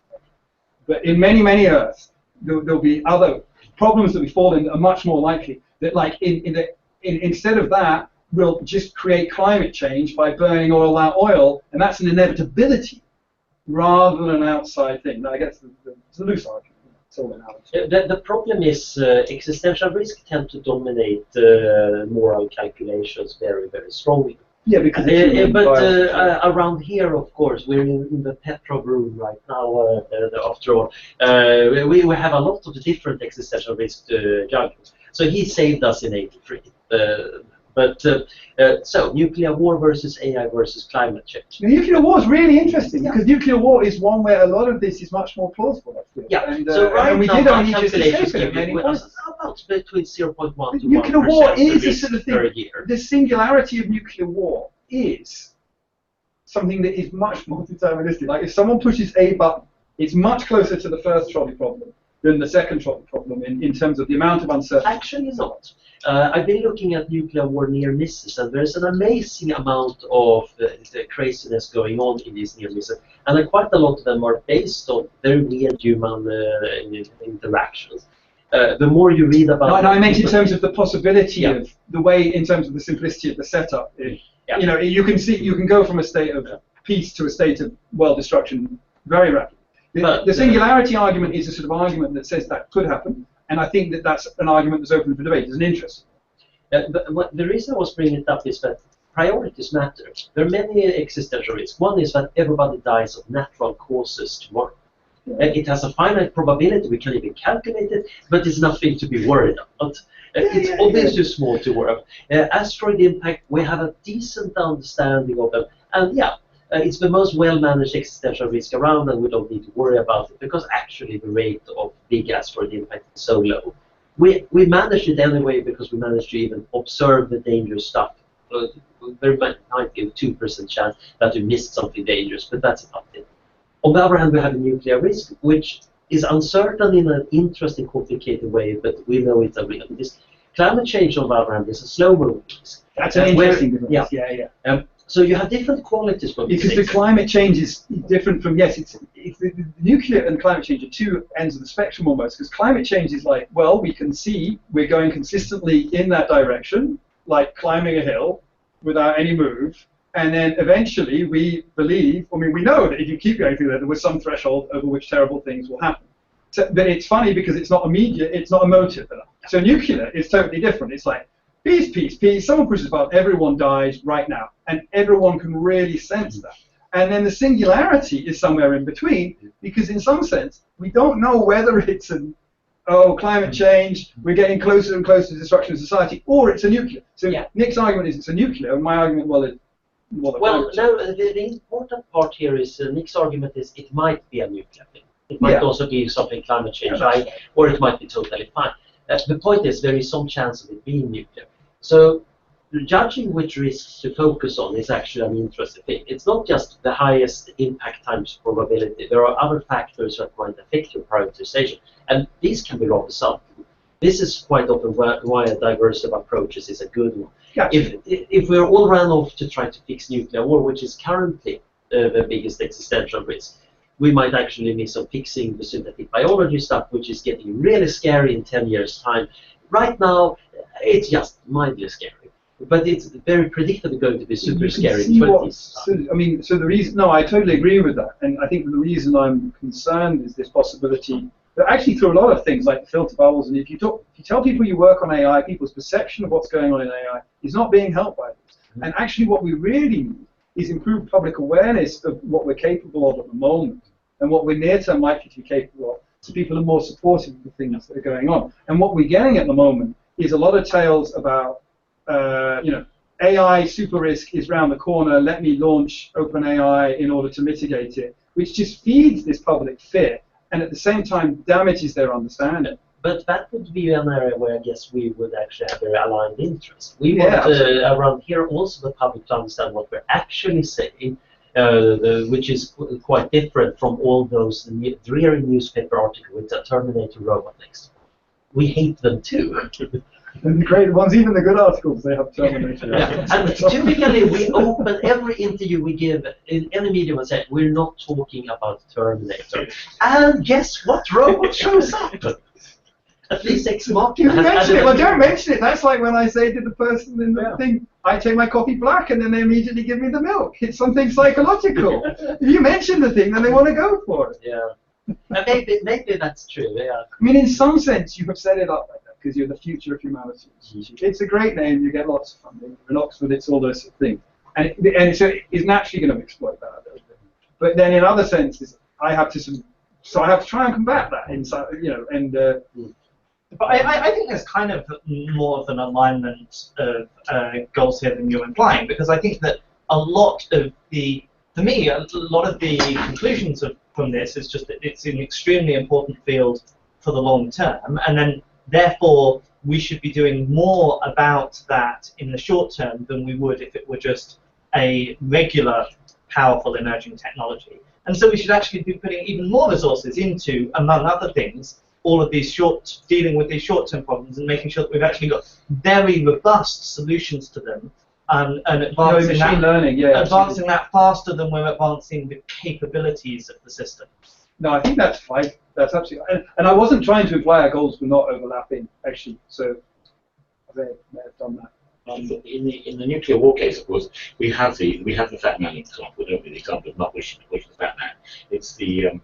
But in many, many Earths, there'll be other problems that we fall in that are much more likely. That, like, instead of that, we'll just create climate change by burning all that oil, and that's an inevitability rather than an outside thing. Now, I guess it's a loose argument. The problem is existential risk tend to dominate moral calculations very, very strongly. Yeah, because around here, of course, we're in the Petrov room right now. After all, we have a lot of different existential risk judgments. So he saved us in '83. So nuclear war versus AI versus climate change. The nuclear war is really interesting because nuclear war is one where a lot of this is much more plausible. I feel. Yeah. And, so right and we now, did only just calculations escape it. about between 0.1 to 1%. Nuclear war is a sort of per thing. year. The singularity of nuclear war is something that is much more deterministic. Like if someone pushes a button, it's much closer to the first trolley problem than the second trolley problem in terms of the amount of uncertainty. Actually not. I've been looking at nuclear war near misses, and there's an amazing amount of the craziness going on in these near misses, and quite a lot of them are based on very weird human interactions. The more you read about... No, I meant in terms of the possibility of the way, in terms of the simplicity of the setup. You know, you can go from a state of peace to a state of world destruction very rapidly. The singularity argument is a sort of argument that says that could happen. And I think that that's an argument that's open for debate. It's an interest. The reason I was bringing it up is that priorities matter. There are many existential risks. One is that everybody dies of natural causes tomorrow. It has a finite probability. We can even calculate it, but it's nothing to be worried about. It's obviously small to worry about. Asteroid impact, we have a decent understanding of them. And it's the most well-managed existential risk around, and we don't need to worry about it because actually the rate of big asteroid impact is so low. We managed it anyway because we managed to even observe the dangerous stuff. There might be a 2% chance that we missed something dangerous, but that's about it. On the other hand, we have a nuclear risk, which is uncertain in an interesting, complicated way, but we know it's a real risk. Climate change, on the other hand, is a slow-moving risk. That's an interesting difference. So you have different qualities from because the climate change is different from, yes, it's the nuclear and climate change are two ends of the spectrum almost, because climate change is like, well, we can see we're going consistently in that direction, like climbing a hill without any move, and then eventually we believe, I mean, we know that if you keep going through there was some threshold over which terrible things will happen. So, but it's funny because it's not immediate, it's not emotive enough. So nuclear is totally different. It's like, peace, peace, peace. Someone pushes a button, everyone dies right now. And everyone can really sense that. And then the singularity is somewhere in between, because in some sense, we don't know whether it's an, oh, climate change, we're getting closer and closer to destruction of society, or it's a nuclear. So Nick's argument is it's a nuclear, and my argument, well, it's more the important part here is Nick's argument is it might be a nuclear thing. It might also be something climate change, or it might be totally fine. The point is there is some chance of it being nuclear. So judging which risks to focus on is actually an interesting thing. It's not just the highest impact times probability. There are other factors that might affect your prioritization, and these can be rather subtle. This is quite often why a diverse of approaches is a good one. Gotcha. If we're all ran off to try to fix nuclear war, which is currently the biggest existential risk, we might actually miss on fixing the synthetic biology stuff, which is getting really scary in 10 years' time. Right now, it's just mildly scary. But it's very predictably going to be super scary in 20s. So the reason, no, I totally agree with that. And I think the reason I'm concerned is this possibility that actually through a lot of things like the filter bubbles, and if you tell people you work on AI, people's perception of what's going on in AI is not being helped by this. And actually what we really need is improved public awareness of what we're capable of at the moment and what we're near-term likely to be capable of, so people are more supportive of the things that are going on. And what we're getting at the moment is a lot of tales about, AI super risk is round the corner, let me launch OpenAI in order to mitigate it, which just feeds this public fear and at the same time damages their understanding. But that would be an area where I guess we would actually have very aligned interests. We want around here also the public to understand what we're actually saying, which is quite different from all those dreary newspaper articles with the Terminator robot next. We hate them too. And the great ones, even the good articles, they have Terminator. And typically we open every interview we give in any medium and say, we're not talking about Terminator. And guess what robot shows up? At least Ex Machina. You mention it. Well, don't mention it. That's like when I say to the person in the thing, I take my coffee black and then they immediately give me the milk. It's something psychological. If you mention the thing, then they want to go for it. Yeah. Maybe that's true. Yeah. I mean, in some sense, you have set it up like that because you're the future of humanity. It's a great name. You get lots of funding. In Oxford, it's all those sort of things. And so it's naturally going to exploit that a little bit. But then in other senses, I have to try and combat that inside, But I think there's kind of more of an alignment of goals here than you're implying, because I think that a lot of the conclusions from this is just that it's an extremely important field for the long term, and then therefore we should be doing more about that in the short term than we would if it were just a regular, powerful emerging technology. And so we should actually be putting even more resources into, among other things, all of these dealing with these short-term problems and making sure that we've actually got very robust solutions to them, and advancing advancing that faster than we're advancing the capabilities of the system. No, I think that's fine. That's absolutely. And I wasn't trying to imply our goals were not overlapping, actually. So I may have done that. In the nuclear war case, of course, we have the Fat Man example, don't we? The example of not wishing to push the Fat Man. It's the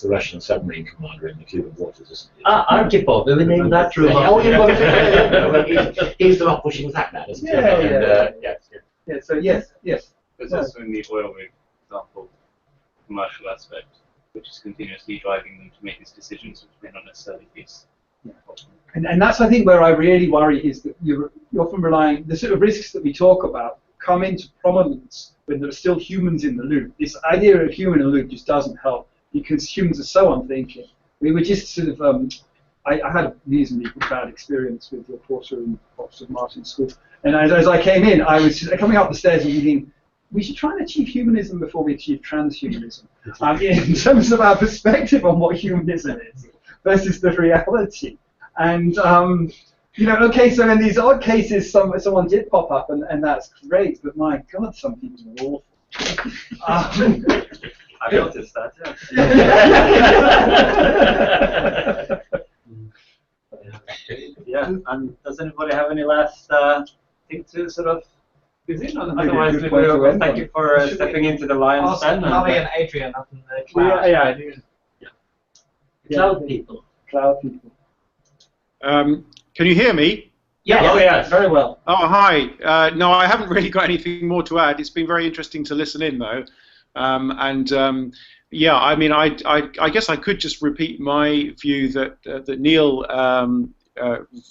Russian submarine commander in the Cuban waters, isn't it? Archipov, we named that room. He's the one pushing the Fat Man, isn't he? Yeah. So yes. There's also in the oil rig example, commercial aspect, which is continuously driving them to make these decisions, which may not necessarily be. And that's, I think, where I really worry is that you're often relying, the sort of risks that we talk about come into prominence when there are still humans in the loop. This idea of human in the loop just doesn't help because humans are so unthinking. We were just sort of, I had a reasonably bad experience with your porter in Oxford Martin School. And as I came in, I was coming up the stairs and thinking, we should try and achieve humanism before we achieve transhumanism. In terms of our perspective on what humanism is versus the reality. And You know, okay, so in these odd cases, someone did pop up, and that's great. But my God, some people are awful. I noticed that. Yeah. And does anybody have any last thing to sort of squeeze in on? Otherwise, we will thank you for stepping into the lion's Ask den. Molly and Adrian up in the cloud. Yeah. Cloud people. Cloud people. Can you hear me? Yes. Oh, yes. Very well. Oh, hi. No, I haven't really got anything more to add. It's been very interesting to listen in, though. Yeah, I mean, I guess I could just repeat my view that that Neil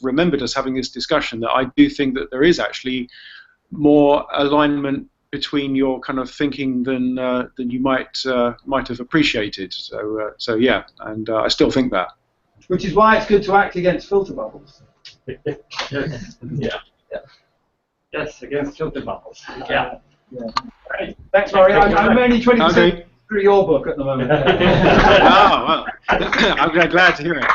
remembered us having this discussion. That I do think that there is actually more alignment between your kind of thinking than you might have appreciated. So yeah, and I still think that. Which is why it's good to act against filter bubbles. Yes. Yeah. Yes, against filter bubbles. Yeah. Right. Thanks, Laurie. I'm only 20% Okay. through your book at the moment. Oh, well, I'm glad to hear it.